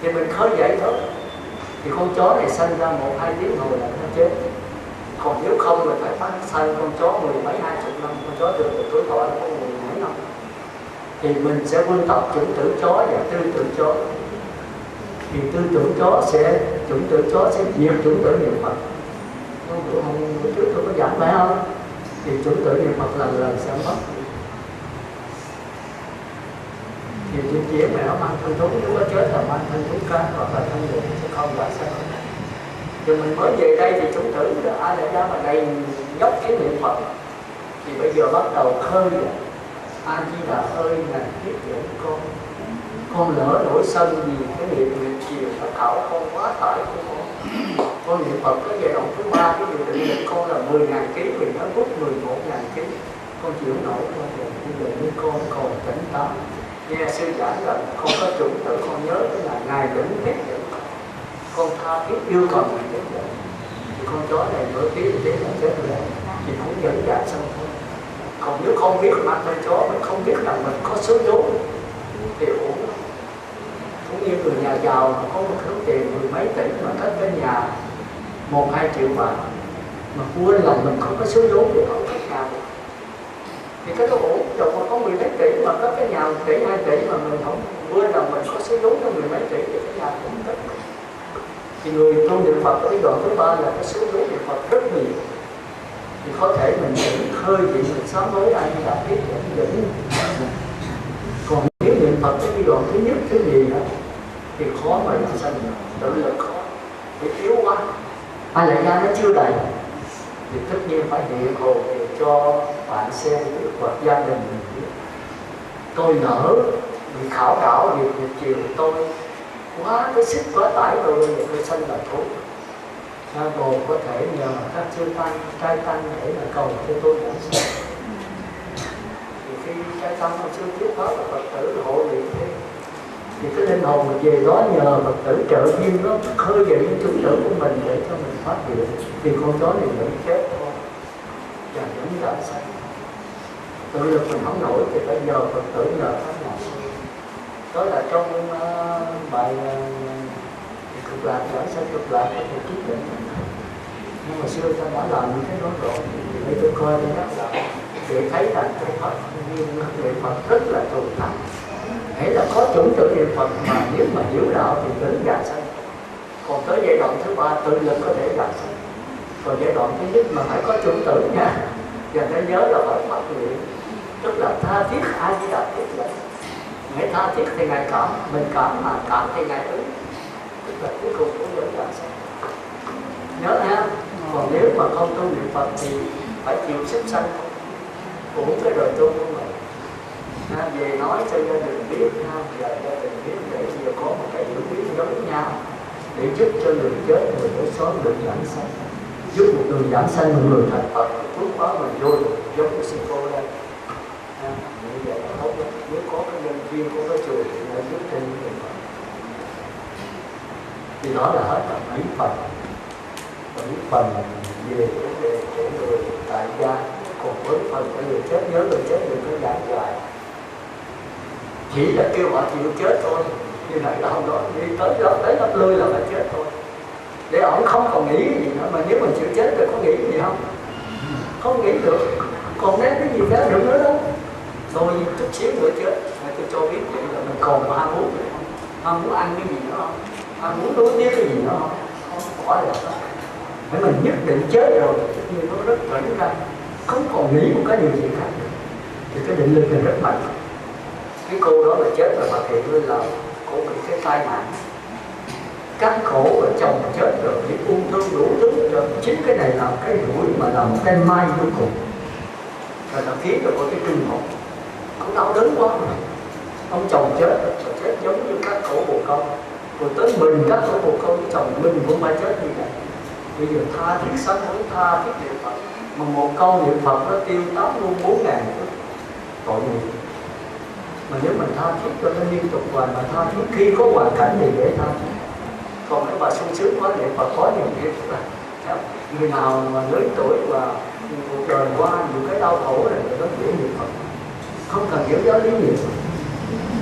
Thì mình khơi dậy thôi. Thì con chó này sanh ra 1-2 tiếng hồi là nó chết. Còn nếu không mình phải phát sanh con chó 10 mấy 20 năm, con chó được tuổi thọ nó có 10 mấy năm. Thì mình sẽ quân tập chủng tử chó và tư tưởng chó. Thì tư tưởng chó sẽ, chủng tử chó sẽ diệt chủng tử niệm Phật. Bữa trước tôi có giảng phải không? Thì chủng tử niệm Phật lần sẽ mất. Thì chuyện chỉ mẹ nó mang thân thú, nếu có chết là mang thân thú cá hoặc là thân người sẽ không phải sao. Rồi mình mới về đây thì chủng tử đó, ai lại ra mà đầy dốc cái niệm Phật. Thì bây giờ bắt đầu khơi rồi. A Di Đà ơi ngài tiếp dẫn con lỡ nổi sân vì cái niệm chiều nó khảo con quá tải của con niệm Phật cái giai đoạn thứ ba, cái điều định lực con là 10.000 kg, mình nó rút 11.000 kg, con chịu nổi con rồi. Bây giờ như con còn tỉnh táo, nghe sư giảng là không có chủng tử, con nhớ cái là ngài đỉnh tiếp dẫn con, tha thiết yêu cầu ngài tiếp dẫn. Thì con chó này nửa tiếng là chết rồi, thì cũng dẫn dạy xong thôi. Còn nếu không biết mặt con chó, mình không biết là mình có số vốn thì uổng. Cũng như người nhà giàu mà có một số tiền 10 mấy tỷ mà cất cái nhà 1-2 triệu bạc, mà quên lòng mình không có số vốn để không cất nhà được, thì cái đó ổn. Rồi mà có 10 mấy tỷ mà cất cái nhà 1 tỷ 2 tỷ mà mình không quên lòng mình có số vốn cho 10 mấy tỷ thì cái nhà cũng cất. Thì người tu niệm Phật ở cái đoạn thứ ba là cái số vốn niệm Phật rất nhiều, thì có thể mình khơi dậy mình sám hối ai đã biết dẫn. Còn nếu niệm Phật cái đoạn thứ nhất thứ gì đó thì khó mà làm sanh, tự lực khó, thì yếu quá. Ai lại ra nó chưa đầy thì tất nhiên phải hiện hồn để cho bạn xem biết hoặc gia đình mình biết. Tôi nỡ bị khảo đảo việc chiều tôi quá cái sức quá tải rồi, bây giờ tôi sanh là thú. Bồ có thể nhờ các chư tăng, trai tăng để là cầu cho tôi giảng sanh. Thì khi trai tăng hồi xưa trước đó là Phật tử hộ niệm thêm, thì cái linh hồn mình về đó nhờ Phật tử trợ duyên đó khơi dậy những chủng tử của mình để cho mình phát triển. Thì con chó này vẫn chết thôi, và vẫn giảng sanh. Tự lực mình không nổi thì phải nhờ Phật tử, nhờ các nhà sư. Đó là trong bài cực lạc, giảng sanh cực lạc của thầy Kiết Định. Nhưng mà xưa ta đã làm những cái đó rồi, thì bây tôi coi tôi nhắc lại để thấy rằng cái Phật niệm Phật rất là tồn tại. Hãy là có chủng tử niệm Phật mà nếu mà hiểu đạo thì vẫn giảng sanh. Còn tới giai đoạn thứ ba tự lực có thể giảng sanh. Còn giai đoạn thứ nhất mà phải có chủng tử nha, và ta nhớ là phải phát nguyện, tức là tha thiết A Di Đà tiếp dẫn. Ngài tha thiết thì ngài cảm, mình cảm mà cảm thì ngài ứng, tức là cuối cùng cũng vẫn giảng sanh. Nhớ ha. Còn nếu mà không tu niệm Phật thì phải chịu sức sanh, uổng cái đời tu của mình. Về nói cho gia đình biết, và gia đình biết để giờ có một cái hiểu biết giống nhau, để giúp cho người chết, người đối xóm được giảng sanh. Giúp một người giảng sanh, một người thành Phật, phước báo mình vô được, giống như sư cô đây. Như vậy là tốt lắm. Nếu có cái nhân viên của cái chùa thì nó giúp trên người Phật. Thì đó là hết là mấy phần. Mấy phần về của người tại gia. Còn với phần của người chết, nhớ người chết đừng có giảng dài. Chỉ là kêu họ chịu chết thôi. Như nãy là hôm đó đi tới đó, tới lấp lươi là phải chết thôi. Để ổng không còn nghĩ gì nữa. Mà nếu mình chịu chết thì có nghĩ gì không? Không nghĩ được. Còn nếu cái gì đó đừng nữa đó. Thôi chút xíu nữa chết. Tôi cho biết vậy là mình còn ham muốn nữa không? Ham muốn ăn cái gì nữa không? Ham muốn đối với cái gì nữa không? Không phải là đó. Phải mình nhất định chết rồi, như nó rất rảnh ra, không còn nghĩ một cái điều gì khác nữa. thì cái định lực này rất mạnh. Cái cô đó mà chết là phát hiện lên là cô bị cái tai nạn cắt cổ và chồng chết rồi, bị ung thư đủ thứ rồi. Chính cái này là cái rủi mà làm cái mai cuối cùng, rồi nó khiến cho có cái trùng hồn cũng đau đớn quá mà. Ông chồng chết rồi, chết giống như cắt cổ bồ câu, rồi tới mình cắt cổ bồ câu với chồng mình cũng phải chết như vậy. Bây giờ tha thiết sám hối, tha thiết niệm Phật, mà một câu niệm Phật nó tiêu tán luôn 4.000 tội nghiệp. Mà nếu mình tha thiết cho nó liên tục hoài, mà tha thiết khi có hoàn cảnh thì dễ tha thiết. Còn nếu mà sung sướng quá niệm Phật có nhiều nghiệp là người nào mà lớn tuổi và cuộc đời qua nhiều cái đau khổ này thì nó dễ niệm Phật, không cần hiểu giáo lý nhiều.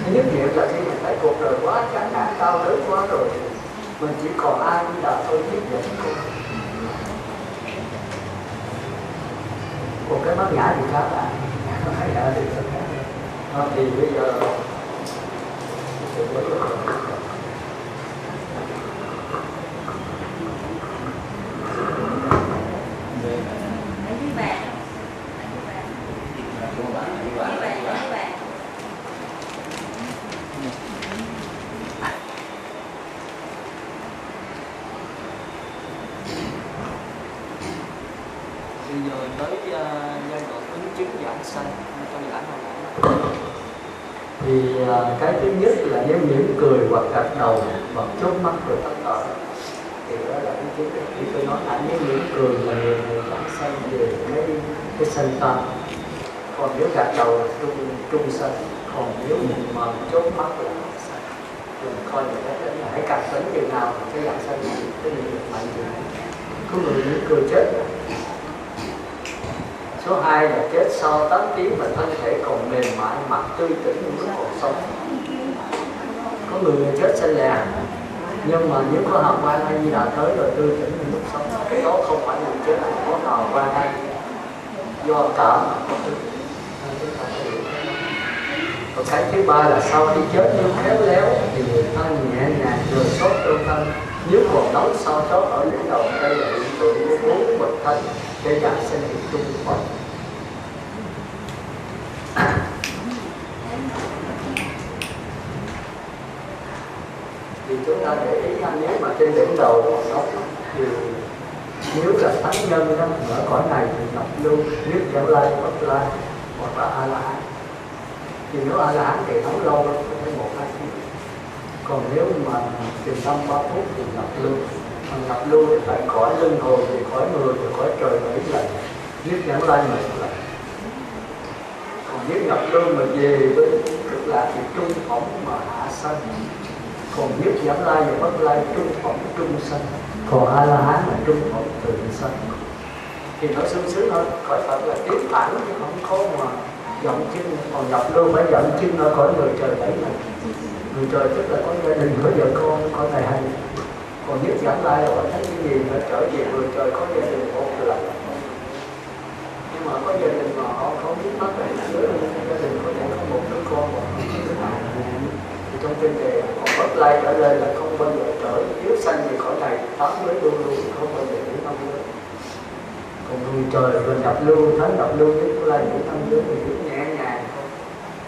Cái nhất niệm là khi mình thấy cuộc đời quá chán nản đau đớn quá rồi, mình chỉ còn ai đi đạo thôi tiếp dẫn cô. Còn cái bát nhã thì khác là hay là thì khác. Thì bây giờ tới giai đoạn ứng chứng giảng sanh trong giảng này. Thì cái thứ nhất là nếu mỉm cười hoặc gật đầu hoặc chớp mắt rồi tắt thở thì đó là ứng chứng. Thì tôi nói là nếu mỉm cười là người giảng sanh về cái sanh tâm, còn nếu gật đầu là trung sanh, còn nếu mình mà chớp mắt là sanh. Mình coi là cái là hãy càng tính chừng nào cái giảng sanh cái niệm mạnh chừng này. Có người mỉm cười chết. Số 2 là chết sau 8 tiếng mà thân thể còn mềm mại, mặt tươi tỉnh như lúc còn sống. Có người chết xanh lè, nhưng mà nếu có hào quang hay Di Đà tới rồi tươi tỉnh như lúc sống. Cái đó không phải là chết, có hào quang hay do cảm. Còn cái thứ ba là sau khi chết nếu khéo léo thì người thân nhẹ nhàng rồi sốt trong thân. Nếu còn nóng sau chót ở đỉnh đầu, đây là hiện tượng của 4 bậc thánh để giảng sinh hiện trung Phật. Thì chúng ta để ý nếu mà trên đỉnh đầu còn nóng thì nếu là thánh nhân đó ở cõi này thì ngọc lưu, nếu Giảng Lai, Bất Lai hoặc là A La Hán. Thì nếu A La Hán thì nóng lâu lắm, có thể 1-2 tiếng. Còn nếu mà chừng 5-3 phút thì ngọc lưu. Mà ngọc lưu thì phải khỏi luân hồi, thì khỏi người, thì khỏi trời 7 lần, nếu Giảng Lai 1 lần. Còn nếu ngọc lưu mà về với cực lạc thì trung phỏng mà hạ sanh. Còn nếu Giảng Lai và Bất Lai trung phỏng trung sanh. Còn A La Hán là trung phỏng tự sanh. Thì nó sung sướng hơn. Cõi Phật là tiến thẳng chứ không có mà dậm chân. Còn ngọc lưu phải dậm chân ở cõi người trời 7 lần. Người trời tức là có gia đình, có vợ con này hay. Còn nếu Giảng Lai là phải thấy cái gì phải trở về người trời có gia đình một lần. Nhưng mà có gia đình mà họ không biết mất này là gia đình có thể có một đứa con hoặc đứa nào. Thì trong kinh đề còn Bất Lai trở lên là không bao giờ trở, nếu sanh về cõi này 8 giới luôn luôn không bao giờ đến 5 giới. Còn người trời rồi nhập lưu, thánh nhập lưu với Bất Lai những 5 giới thì cũng nhẹ nhàng thôi.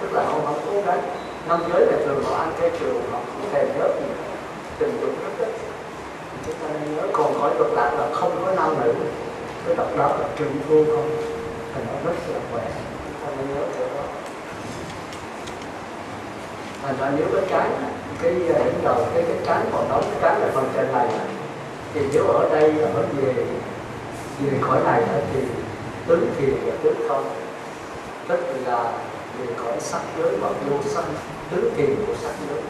Tức là họ không cố gắng. 5 giới là trường họ ăn cái trường họ không thèm nhớ gì, tình dục rất ít. Chúng ta nên nhớ. Còn cõi Cực Lạc là không có nam nữ, cái độc đó là trường phu không, thì nó rất là khỏe. Ta nên nhớ điều đó. Thành ra nếu cái trán, cái đỉnh đầu, cái trán còn đó, cái trán là phần trên này, thì nếu ở đây ở về khỏi này thì tướng thiền và tướng không, tức là về cõi sắc giới và vô sanh, tứ thiền của sắc giới.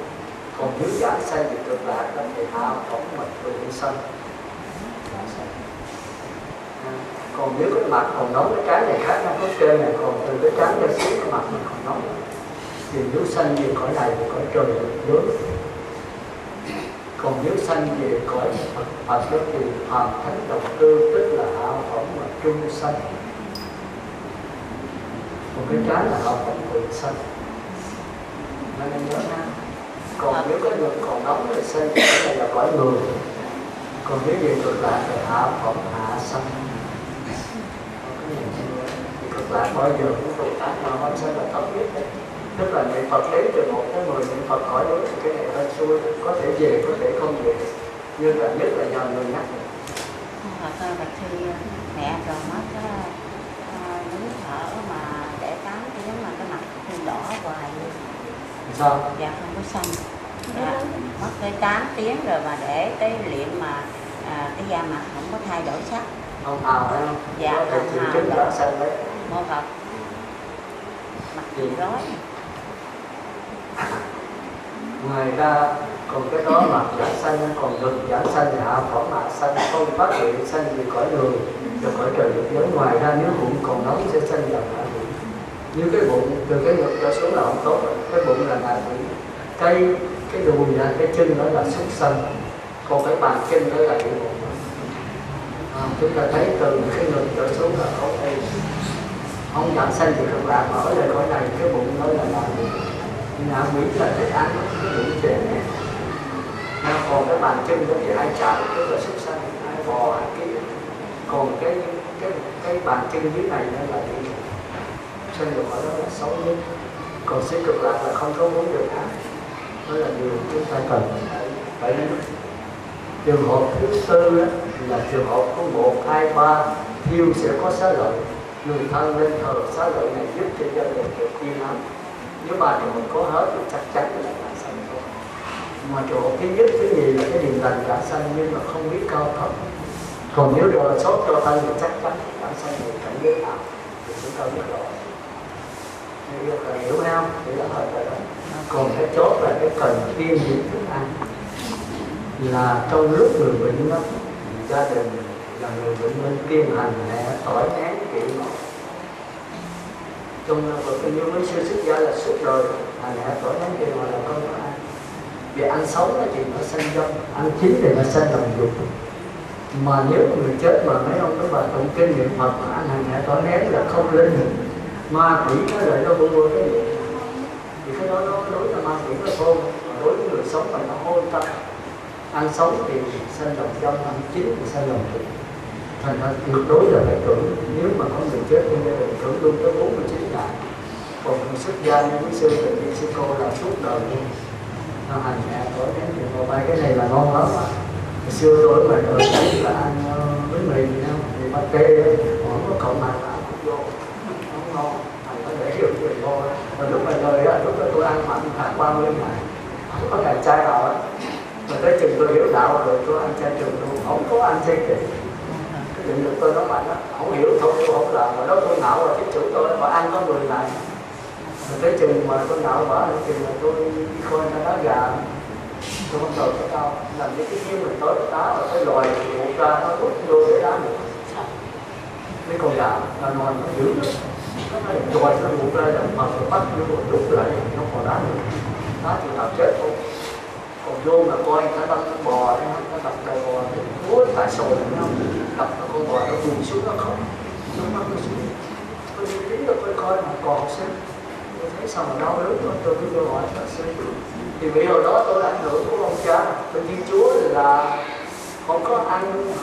Còn nếu giảng sanh thì Cực Lạc thì hạ phóng mật về sanh. Còn nếu cái mặt còn nóng, cái trán này khác nhau, có trên này còn từ cái trán ra xuống cái mặt mình còn nóng. Thì nếu sanh về cõi này thì cõi trời lớn. Còn nếu sanh về cõi Phật đó thì hoàn thánh độc cư, tức là hạ phóng mà trung sanh. Còn cái trái là hạ phóng tự sanh. Nên nhớ nha. Còn nếu cái người còn nóng thì sanh thì cái này là cõi người. Còn nếu về Cực Lạc thì hạ phóng hạ sanh. Thì Cực lạc bao giờ cũng tồn tại mà không sẽ là thấp nhất đấy. Tức là niệm Phật đến từ 1 tới 10 niệm Phật khỏi đúng thì cái này hơi xui, có thể về có thể không về, nhưng là nhất là nhờ người nhắc. Bạch Thi mẹ rồi mất đứng thở mà để 8 tiếng mà cái mặt thì đỏ hoài luôn. Sao? Dạ không có xanh. Dạ, mất tới 8 tiếng rồi mà để tới luyện mà cái da mặt không có thay đổi sắc. Không hào phải không? Dạ có thể triệu chứng đã xanh đấy. Mô Phật mặt gì rối. Ngoài ra còn cái đó mặt giả xanh, còn ngực giả xanh, hạ phỏ mạ xanh, không phát hiện xanh vì cõi người và cõi trời được giới. Ngoài ra nếu bụng còn nóng sẽ xanh dần hạ vị. Như cái bụng từ cái ngực trở xuống là không tốt rồi. Cái bụng là hạ vị, cái đùi và cái chân đó là súc sanh, còn cái bàn chân đó là cái bụng. Chúng ta thấy từ cái ngực trở xuống là không hay, không giảm xanh thì cực lạc, mà ở đây cõi này cái bụng đó là hạ vị. Ngạ quỷ là cái ăn cái bụng chè này. Còn cái bàn chân đó thì ai chạy, tức là súc sanh, ai bò, ai kia. Còn cái bàn chân dưới này đó là địa ngục. Sanh được ở đó là xấu nhất. Còn xứ cực lạc là không có muốn được ác. Đó là điều chúng ta cần phải biết. Trường hợp thứ tư đó, là trường hợp có 1, 2, 3 thiêu sẽ có xá lợi. Người thân lên thờ xá lợi này giúp cho gia đình được yên ấm. Nếu ba trường hợp có hết thì chắc chắn là giả sanh thôi. Mà trường hợp thứ nhất, thứ nhì là cái điềm lành giả sanh nhưng mà không biết cao thấp. Còn nếu rồi sốt cho thân thì chắc chắn giả sanh thì cảnh giới nào thì chúng ta biết rõ. Hiểu không? Thì đã hết rồi đó. Còn cái chốt là cái cần kiêng những thức ăn. Là trong lúc người bệnh đó, gia đình là người bệnh nên kiêng hành lẽ tỏi án kỹ ngọt. Trong Phật như mấy sư xuất gia là suốt đời hành lẽ tỏi án kỹ ngọt là không có ăn. Vì ăn sống thì nó sanh dâm, ăn chín thì nó sanh lòng dục. Mà nếu người chết mà mấy ông các bà tụng kinh niệm Phật mà ăn hành lẽ tỏi nén là không linh được. Ma quỷ nó lại nó buông buông cái gì. Thì cái đó nó đối là ma quỷ nó thôn, đối với người sống mà nó hôn tâm. Ăn sống thì sanh lòng dâm, ăn chín thì sanh lòng dục. Thành ra tuyệt đối là phải tưởng, nếu mà có người chết trong gia đình tưởng luôn tới 49 ngày. Còn người xuất gia như quý sư thì như sư cô là suốt đời luôn. Nó hành hạ tối đến thì một bài cái này là ngon lắm á. Xưa tôi mà đời thấy là ăn với mì gì đâu, thì ba tê còn có cậu mà ăn cũng vô, không ngon, thành nó để hiểu người vô. Mà lúc mà đời á, lúc đó tôi ăn mặn khoảng 30 ngày, không có ngày chay nào á. Mà tới chừng tôi hiểu đạo rồi tôi ăn chay trường luôn, không có ăn chay kỹ. Cái định lực tôi nó mạnh á, không hiểu thôi tôi không làm, mà đó tôi ngạo là cái chủ tôi mà ăn có 10 ngày. Mà tới chừng mà tôi ngạo mở lại chừng là tôi đi coi ra đá gà, tôi không đầu cái đâu, làm những cái kia mình tối đá và cái loài ruột ra nó rút vô để đá được. Mấy con gà nó nồi nó dữ lắm, nó loài nó ruột ra rồi mà nó bắt vô rút lại nó còn đá được, đá chừng nào chết thôi. Còn vô mà coi nó đâm con bò đấy, nó đập đầu bò, nó múa tại sồi nó đập con bò nó buồn xuống nó không, nó mất nó xuống. Tôi đi tí rồi tôi coi mà còn học sinh, tôi thấy sao mà đau đớn lắm, tôi cứ vô hỏi bác sĩ. Thì vì hồi đó tôi ảnh hưởng của ông cha, tôi Thiên Chúa là không có ăn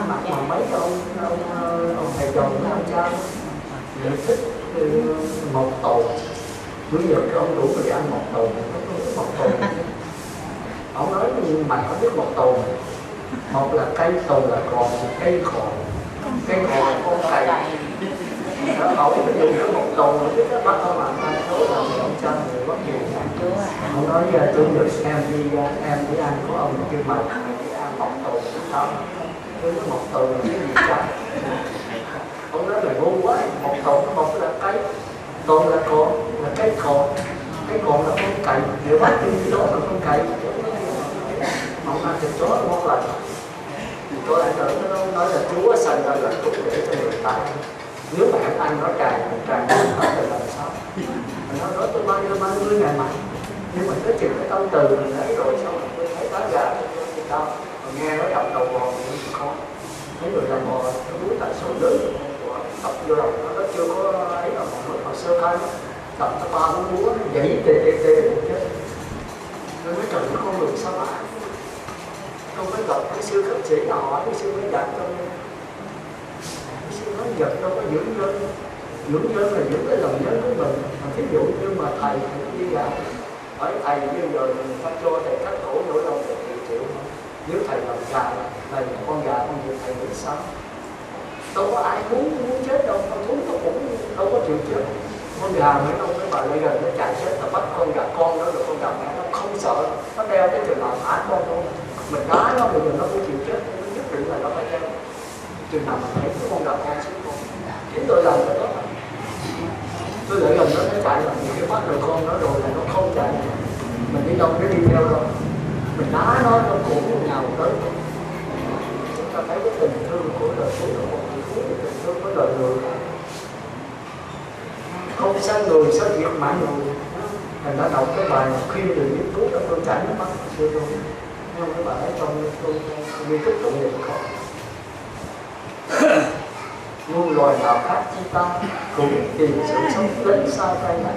mặc mà mấy ông thầy chồng của ông cha lại thích mộc tồn. Bây giờ cái ông đủ để ăn mộc tồn, mộc tồn. Ông nói mày không biết mộc tồn. Một là cây tồn là còn cây khò, cây khò là con cày. Nó hỏi cái dùng cái mộc tồn là biết nó bắt không ăn ăn số là ông cha người bắt nhiều. Ông nói tôi được em đi ăn của ông kêu mày đi ăn mộc tồn sao? Tôi nói mộc tồn là cái gì cha? Ông nói là ngu quá, mộc tồn nó mộc là cây, tồn là con, là cây cò, cái còn là con cày, nếu bắt cái đó là con cày. Ông ăn thịt chó ngon lành. Tôi ảnh hưởng nó nói là Chúa sanh ra là tốt để cho người ta. Nếu mà ăn nó càng không thì làm sao? Nó nói tôi bao nhiêu ngày mà. Nhưng mà tới chừng cái tâm từ mình thấy rồi xong rồi tôi thấy đá gà thì sao? Mà nghe nó đập đầu bò thì khó. Mấy người làm bò nó đuối tại số lớn tập vô đầu nó chưa có ấy là còn sơ khai tập nó 3 4 múa nó dãy tê được chết. Tôi nói trời nó con người sao mà tôi mới gặp cái sư khất sĩ nào hỏi cái sư mới dạy cho cái sư nói vật đâu có dưỡng giới. Dưỡng giới là dưỡng cái lòng giới của mình. Ví dụ như mà thầy đi ra hỏi thầy như giờ mình phải cho thầy cắt cổ nỗi đau một triệu không? Nếu thầy làm gà là con gà con gì thầy nghĩ sao? Đâu có ai muốn chết đâu, con thú nó cũng đâu có chịu chết. Con gà mấy ông mấy bà lại gần nó chạy chết là bắt con gà con nó rồi con gà mẹ nó không sợ, nó đeo cái chừng nào thả con luôn. Mình đá nó bây giờ nó cũng chịu chết, nó nhất định là nó phải đeo. Chừng nào mà thấy cái con gà con xuống con. Chính tôi làm cái đó. Tôi lại gần nó chạy là những cái mắt rồi con nó rồi là nó không chạy. Mình đi đâu nó đi theo đâu. Mình đá nó cũng nhào tới. Chúng ta thấy cái tình thương của đời Phật là một tình thương của đời người. Không sanh người sao diệt mạng người. Thành đã đọc cái bài khuyên từ nghiên cứu đã tôi chảy nước mắt xưa tôi. Nhưng cái bài ấy trong tôi nghiên cứu tụng niệm có. Muôn loài nào khác chi ta cũng tìm sự sống đến sau tay này.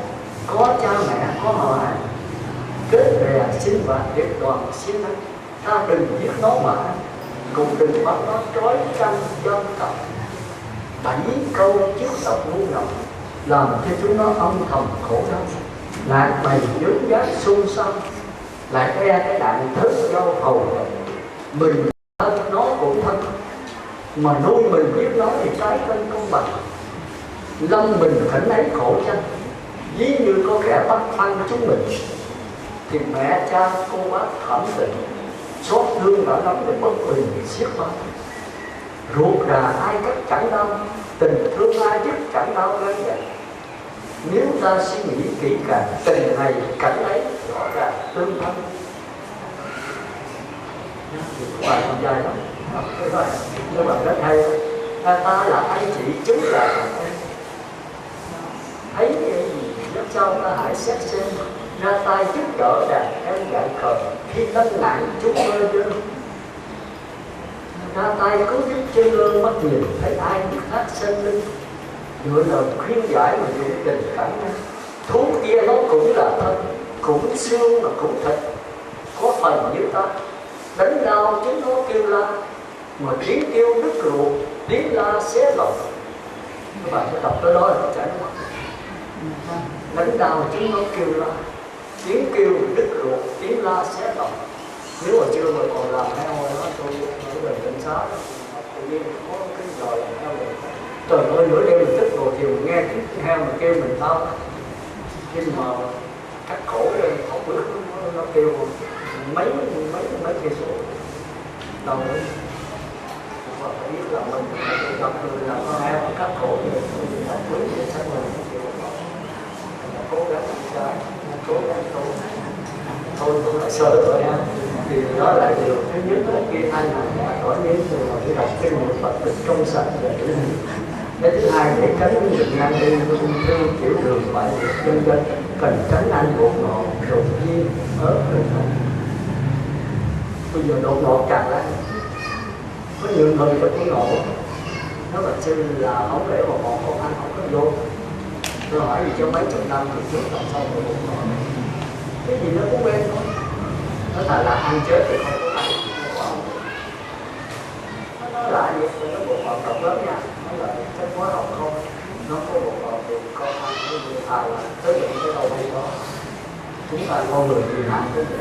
Có cha mẹ, có họ hàng, kết bè sinh hoạt điệp đoàn xin anh. Ta đừng giết nó mà cùng đừng bắt nó trói căng dân tộc. 7 câu chiếc tộc ngu ngọc làm cho chúng nó âm thầm khổ đau. Lạc bầy dướng dát xung xăm, lại e cái đạn thức dâu hầu. Mình thân nó cũng thân, mà nuôi mình biết nó thì trái thân công bằng. Lâm mình khẩn ấy khổ chăng, ví như có kẻ bắt ăn chúng mình, thì mẹ cha cô bác thẩm định, xót thương đã lắm để bất bình xiết bao. Ruột rà ai cắt chẳng đau, tình thương ai giúp chẳng đau gây vậy. Nếu ta suy nghĩ kỹ càng, tình này cảnh ấy rõ ràng tương thân. Bài còn dài lắm. Nhưng mà rất hay. Ta là anh chị, chúng là em. Thấy cái gì rất sao ta hãy xét xem. Ra tay giúp đỡ đàn em dạy cờ, khi tân nạn chúng mơ dơ. Ra tay cứu giúp chân lơ mắt nhìn, thấy ai biết thác sân lưng. Dựa lời khuyên giải mà dụng tình cảm nhân. Thú kia nó cũng là thân, cũng xương mà cũng thịt, có phần như ta. Đánh đau chúng nó kêu la, mà tiếng kêu đứt ruột, tiếng la xé lòng. Các bạn phải đọc tới đó là nó chảy mắt. Đánh đau chúng nó kêu la, tiếng kêu đứt ruột, tiếng la xé lòng. Nếu mà chưa mà còn làm heo đó, tôi ở gần tỉnh xá, tự nhiên có cái giò làm heo rồi. Trời ơi, nửa đêm mình thức rồi thì mình nghe tiếng heo mà kêu mình tao. Nhưng mà cắt cổ lên, học bước nó kêu mấy cây số đâu đấy. Mà phải biết là mình gặp người làm con heo cắt cổ thì học bước thì chắc là cố gắng sai, cố gắng thôi cũng lại sơ rồi ha. Thì đó là điều thứ nhất là khi anh là tỏ nhiên từ mà đi đọc kinh niệm Phật được trong sạch về cái hình. Cái thứ hai để tránh được nan đi ung thư tiểu đường bại liệt vân vân, cần tránh ăn bột ngọt, rượu chiên, ớt rồi không. Bây giờ đột ngột càng lên, có nhiều người có cái ngộ, nó mà sư là không để mà ngọt không ăn không có vô. Tôi hỏi gì cho mấy chục năm thì trước làm sao mà bột ngọt, cái gì nó cũng quen thôi. Nó thà là ăn chết thì không có ăn. Nó lại vậy, nó bột ngọt độc lớn nha. Nó là chất hóa học không, nó có bột ngọt thì con ăn cái gì thà là tới những cái đầu đây đó. Chúng ta con người thì nặng cái gì.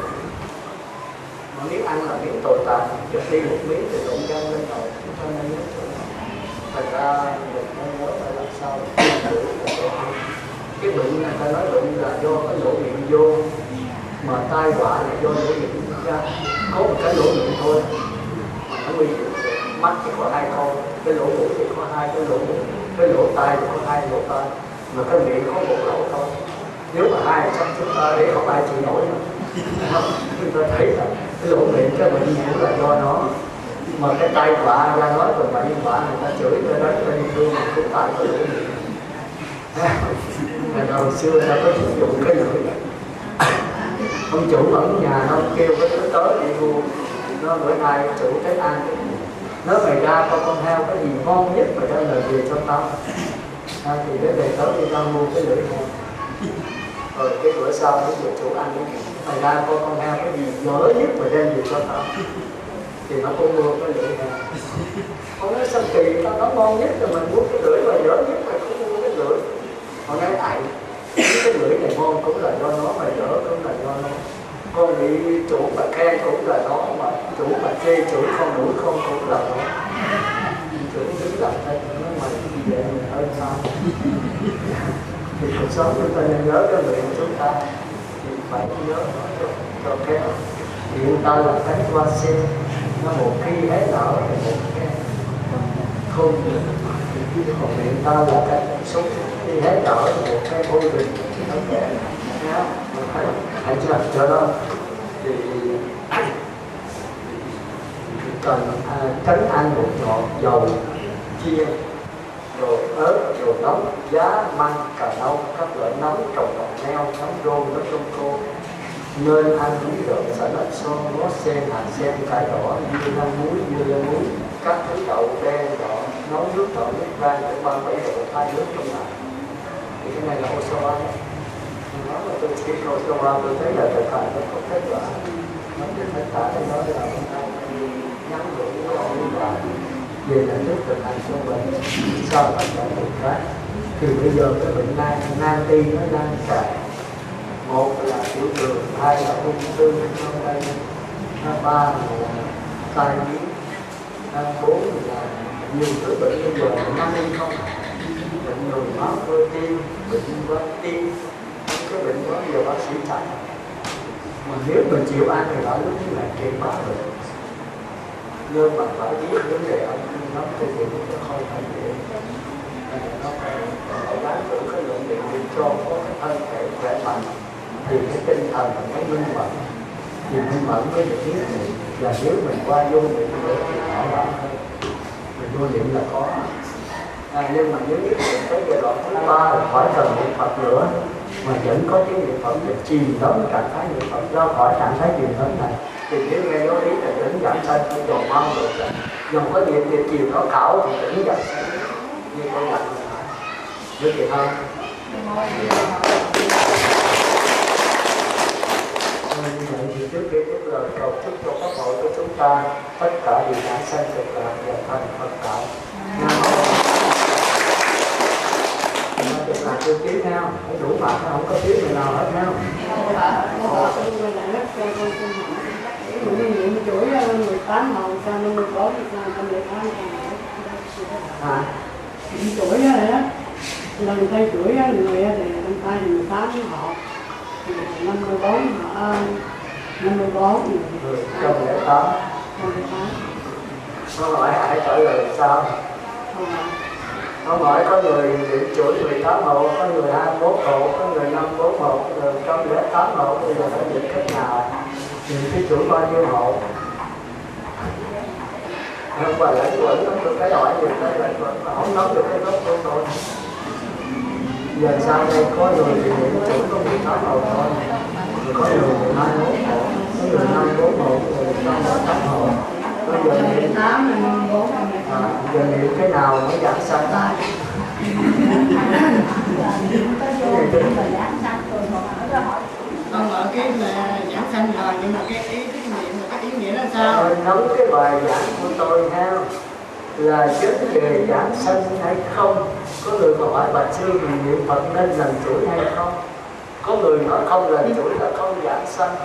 Mà nếu ăn là miếng tồi tàn, chụp đi một miếng thì đụng gan lên đầu, chúng ta nên nhớ chỗ nào. Thật ra mình nên nhớ phải làm sao cái bệnh này ta nói bệnh là do cái lỗ miệng vô, mà tai họa là do lỗ miệng ra. Có một cái lỗ miệng thôi mà nó nguy hiểm. Mắt thì có 2 con, cái lỗ mũi thì có 2 cái lỗ mũi, cái lỗ tai thì có 2 lỗ tai, mà cái miệng có 1 lỗ thôi. Nếu mà 2 trong chúng ta để không ai chịu nổi nữa. Chúng ta thấy là cái lỗ miệng cái bệnh nhiễm là do nó, mà cái tai họa ra nói còn bệnh họa người ta chửi người đánh người đi thương mà cũng tại cái lỗ miệng. Hồi xưa ta có sử dụng cái lưỡi, ông chủ ở nhà nó kêu cái đứa tới đi mua, nó bữa nay chủ tới ăn, nó mày ra con heo cái gì ngon nhất mà đem lời về cho tao. Thì để về tới đi tao mua cái lưỡi heo. Rồi cái bữa sau cái người chủ ăn mày ra con heo cái gì dở nhất mà đem về cho tao. Thì nó cũng mua cái lưỡi heo. Ông nói sao kỳ tao nói ngon nhất rồi mình mua cái lưỡi ngon cũng là do nó, mà dở cũng là do nó. Con bị chủ mà khen cũng là nó, mà chủ mà chê chửi con đuổi con cũng là nó. Chủ đứng làm tay nó mà về mình hơn sao. Thì cuộc sống chúng ta nên nhớ cái nguyện chúng ta, thì phải nhớ nó cho khéo. Nguyện ta là cánh hoa sen, nó một khi hé nở thì một cái không được. Còn nguyện ta là cánh súng, khi hé nở thì một cái vô định. Nó kể hãy cho đó thì cần tránh ăn bột ngọt, dầu chiên, đồ ớt, đồ nóng, giá, măng, cà nâu, các loại nấm, trồng ngọt neo, nấm rôn, nấm rôn cô. Nên ăn muối đậu, xả lách, son, ngó sen, hạt sen, cải đỏ, dưa leo muối, các thứ đậu đen đỏ, nấu nước đỏ, nước rang để 37 độ, 2 nước trong ngày. Thì cái này là Osawa. Nói mà tôi chỉ câu Osawa, tôi thấy là thực hành nó có kết quả. Nói đến tất cả cái đó là hôm nay nhắn nhủ với ông và về là nước thực hành cho mình. Sau tất cả bệnh khác thì bây giờ cái bệnh nan ti nó đang càng. Một là tiểu đường, hai là ung thư, ba là tai biến, bốn là nhiều thứ bệnh bây giờ năm đi không, bệnh nhồi máu cơ tim, bệnh van tim, cái bệnh đó giờ bác sĩ chạy. Mà nếu mình chịu ăn thì đã lúc như là kiện bá rồi. Nhưng mà phải biết vấn đề ăn nó thì nó không phải dễ. Nó phải đáng tự cái lượng điện cho có cái thân thể khỏe mạnh. Thì cái tinh thần mới minh mẫn, thì minh mẫn mới được biết niệm. Và nếu mình qua vô niệm thì thỏa mãn hơn. Mình vô niệm là có. Nhưng mà nếu nhất định tới giai đoạn thứ ba là khỏi cần niệm Phật nữa, mà vẫn có cái niệm Phật để chìm đắm trạng thái niệm Phật ra khỏi trạng thái chìm đắm này, thì nếu nghe nói lý là tỉnh giảm sanh không còn mau được. Dòng có niệm thì chiều nó khảo thì tỉnh giảm sanh như con dặn là được chị không? Như vậy thì trước khi tiếp lời cầu chúc cho pháp hội của chúng ta tất cả đều đã sanh cực lạc và thành Phật đạo. Cực lạc chưa tiếng nhau, phải đủ mặt, không có tiếng người nào hết nhau. Mình chuỗi 18 màu sao 54 sao 108 À, chuỗi á, lần thay chuỗi người thì năm tay 18 họ, 54 họ 54 người 108. Câu hỏi hãy trả lời sao? Câu hỏi có người điểm chuỗi 18 hộ, có người 21 hộ, có người 54 hộ, có người 108 hộ, bây giờ phải điểm cách nào? Thì cái chuỗi bao nhiêu hộ? Không phải lãnh quẩn nắm được cái hỏi gì tới lãnh quẩn, không nắm được cái gốc của tôi. Giờ sau đây có người thì điểm chuỗi có 18 hộ thôi, rồi có người 21 hộ, có người 54 hộ, có người 108 hộ. Bây giờ niệm 54 giờ niệm cái nào mới giảm sanh? Còn ở cái mà giảng sanh rồi, nhưng mà cái ý thức niệm là cái ý nghĩa là sao? Nắm cái bài giảng của tôi ha, là vấn đề giảng sanh hay không. Có người còn hỏi Bạch Sư mình niệm Phật nên làm chuỗi hay không? Có người nói không làm chuỗi là không giảng sanh.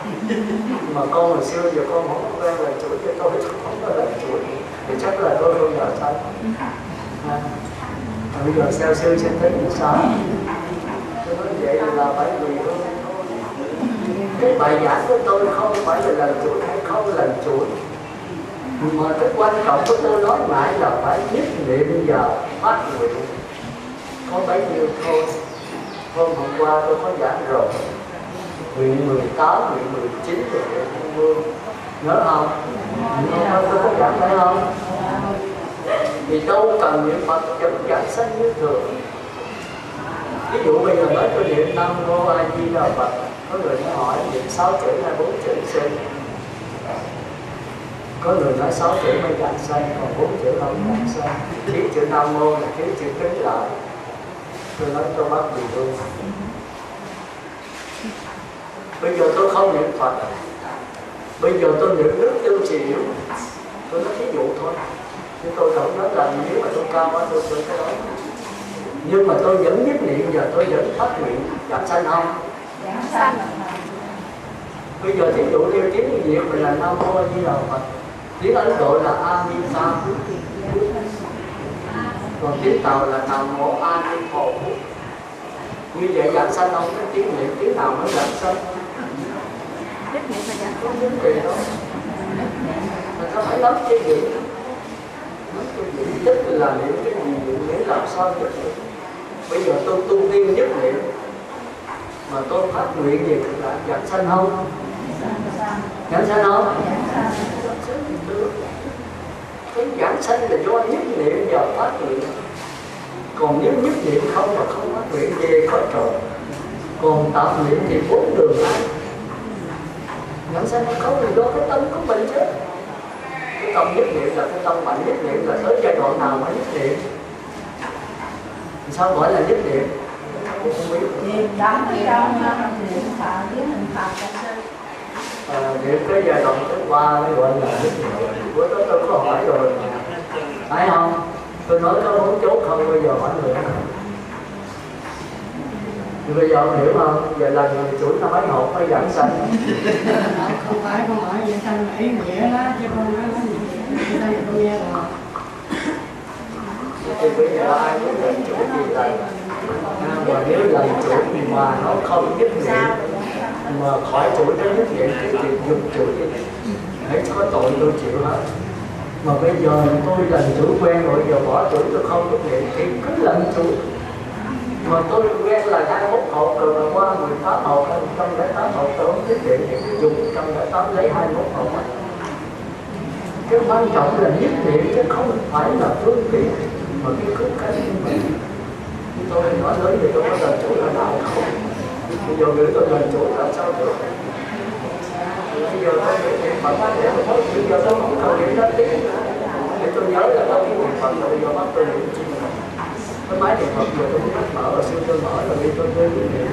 Mà con hồi xưa giờ con không có quen làm chuỗi cho tôi không có làm chuỗi thì chắc là tôi không giảng sanh. Bây giờ sao sư sẽ thấy như sao? Tôi nói vậy là phải vì tôi. Cái bài giảng của tôi không phải là làm chuỗi hay không làm chuỗi, mà cái quan trọng của tôi nói mãi là phải nhất niệm và phát nguyện. Có bấy nhiêu thôi. Hôm qua tôi có giảng rồi, nguyện 18, nguyện 19 rồi nguyện 20. Nhớ không? Hôm qua tôi có giảng phải không? Thì đâu cần niệm Phật vẫn giảng sanh như thường. Ví dụ bây giờ nói tôi niệm Nam Mô A Di Đà Phật, có người nó hỏi niệm 6 chữ hay 4 chữ sinh. Có người nói 6 chữ mới giảng sanh, còn 4 chữ không giảng sanh. Thiếu chữ Nam Mô là thiếu chữ kính lại. Tôi nói tôi bắt gì luôn. Bây giờ tôi không niệm Phật, bây giờ tôi niệm nước tương chịu. Tôi nói ví dụ thôi, chứ tôi không nói là nếu mà tôi cao quá tôi cái đó. Nhưng mà tôi vẫn nhất niệm và tôi vẫn phát nguyện giảng sanh không? Bây giờ thí dụ như tiếng Việt mình là Nam Mô A Di Đà Phật, tiếng Ấn Độ là A Di Đà, còn tiếng Tàu là Nam Mô A Di Phật. Như vậy giảng sanh không? Cái tiếng niệm tiếng nào mới giảng sanh? Không vấn đề đâu. Mình có phải lắm cái gì? Tức là niệm cái gì niệm để làm sao nhất niệm. Bây giờ tôi tu tiên nhất niệm mà tôi phát nguyện gì cũng là giảng sanh không? Giảng sanh không? Cái giảng sanh là do nhất niệm và phát nguyện. Còn nếu nhất niệm không mà không phát nguyện về cõi trời. Còn tập niệm thì 4 đường ai? Giảng sanh không thì do cái tâm của mình chứ. Cái tâm nhất niệm là cái tâm mạnh nhất niệm là tới giai đoạn nào mà nhất niệm? Sao gọi là nhất niệm? Không biết. Niệm đắm ở trong niệm Phật với hình Phật Niệm cái giai đoạn thứ 3 mới gọi là nhất niệm. Bữa đó tôi có hỏi rồi, phải không? Tôi nói có 4 chốt không, bây giờ hỏi người nào. Thì bây giờ ông hiểu không? Giờ là người chủ nó mấy hộp phải giảng sanh. Không phải con hỏi vậy sanh là ý nghĩa đó, chứ con nói vậy đây con nghe rồi. Thì bây giờ ai cũng làm chủ gì đây? Mà nếu làm chủ mà nó không nhất niệm, mà khỏi chủ nó nhất niệm cái chuyện dùng chủ vậy này, hãy có tội tôi chịu hết. Mà bây giờ tôi làm chủ quen rồi, giờ bỏ chủ tôi không nhất niệm thì cứ làm chủ. Mà tôi quen là 21 hộp rồi mà qua 18 hộp, 108 hộp tôi không nhất niệm thì cứ dùng 108 lấy 21 hộp. Cái quan trọng là nhất niệm chứ không phải là phương tiện mà cái cứu cánh của mình. Tôi nói lớn thì tôi có làm chủ là nào không? Bây giờ người tôi làm chủ làm sao được? Bây giờ tôi nghĩ niệm Phật để mà thôi, bây giờ tôi không cần niệm đến tiếng để tôi nhớ là có tiếng niệm Phật rồi bây giờ bắt tôi niệm chi mà. Cái máy niệm Phật giờ tôi cũng rất mở rồi, xưa tôi mở rồi đi tôi quên niệm.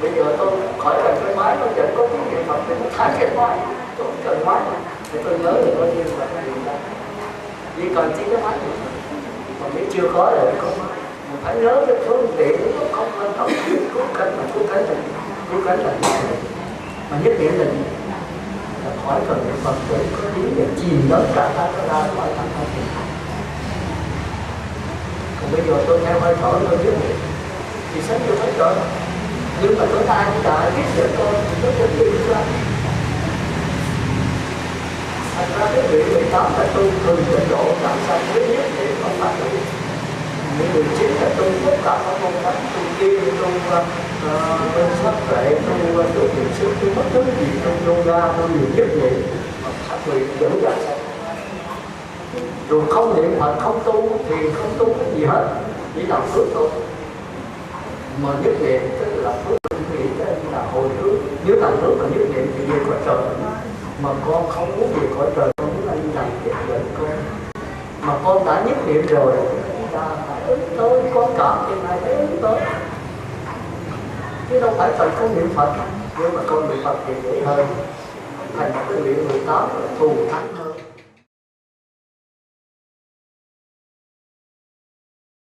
Bây giờ tôi khỏi cần cái máy nó vẫn có tiếng niệm Phật thì tôi thả cái máy, tôi không cần máy để tôi nhớ được bao nhiêu là cái niệm Phật. Chỉ cần chỉ cái máy niệm Phật. Mà nếu chưa có rồi có máy. Mình phải nhớ cái phương tiện nó không quan trọng. Cứu cánh là cứu cánh là cứu cánh là mà nhất niệm là gì? Là khỏi cần niệm Phật để có tiếng để chìm đến cả ta có ra khỏi thành thân. Còn bây giờ tôi theo hơi thở tôi nhất niệm thì sẽ chưa thấy rồi. Nhưng mà tôi ai cũng đã biết được tôi nó cũng đi ra. Thành ra cái vị 18 là tu thường trình độ làm sao mới nhất niệm không phải là những 19 là tu tất cả các công tác tu tiên, tu sắc tuệ, tu thiền sư, tu bất cứ gì, tu yoga, tu gì nhất niệm mà phát nguyện giữ giảng sanh. Rồi không niệm Phật, không tu thiền, không tu cái gì hết, chỉ làm phước thôi. Mà nhất niệm tức là phước nghĩ là hồi hướng. Nếu làm phước mà nhất niệm thì về cõi trời. Mà con không muốn về cõi trời, con muốn anh làm việc với con. Mà con đã nhất niệm rồi ứng tới, con cảm chuyện này phải ứng tới. Chứ đâu phải cần con niệm Phật. Nhưng mà con niệm Phật thì dễ hơn. Thành một cái nguyện 18 là thù thắng.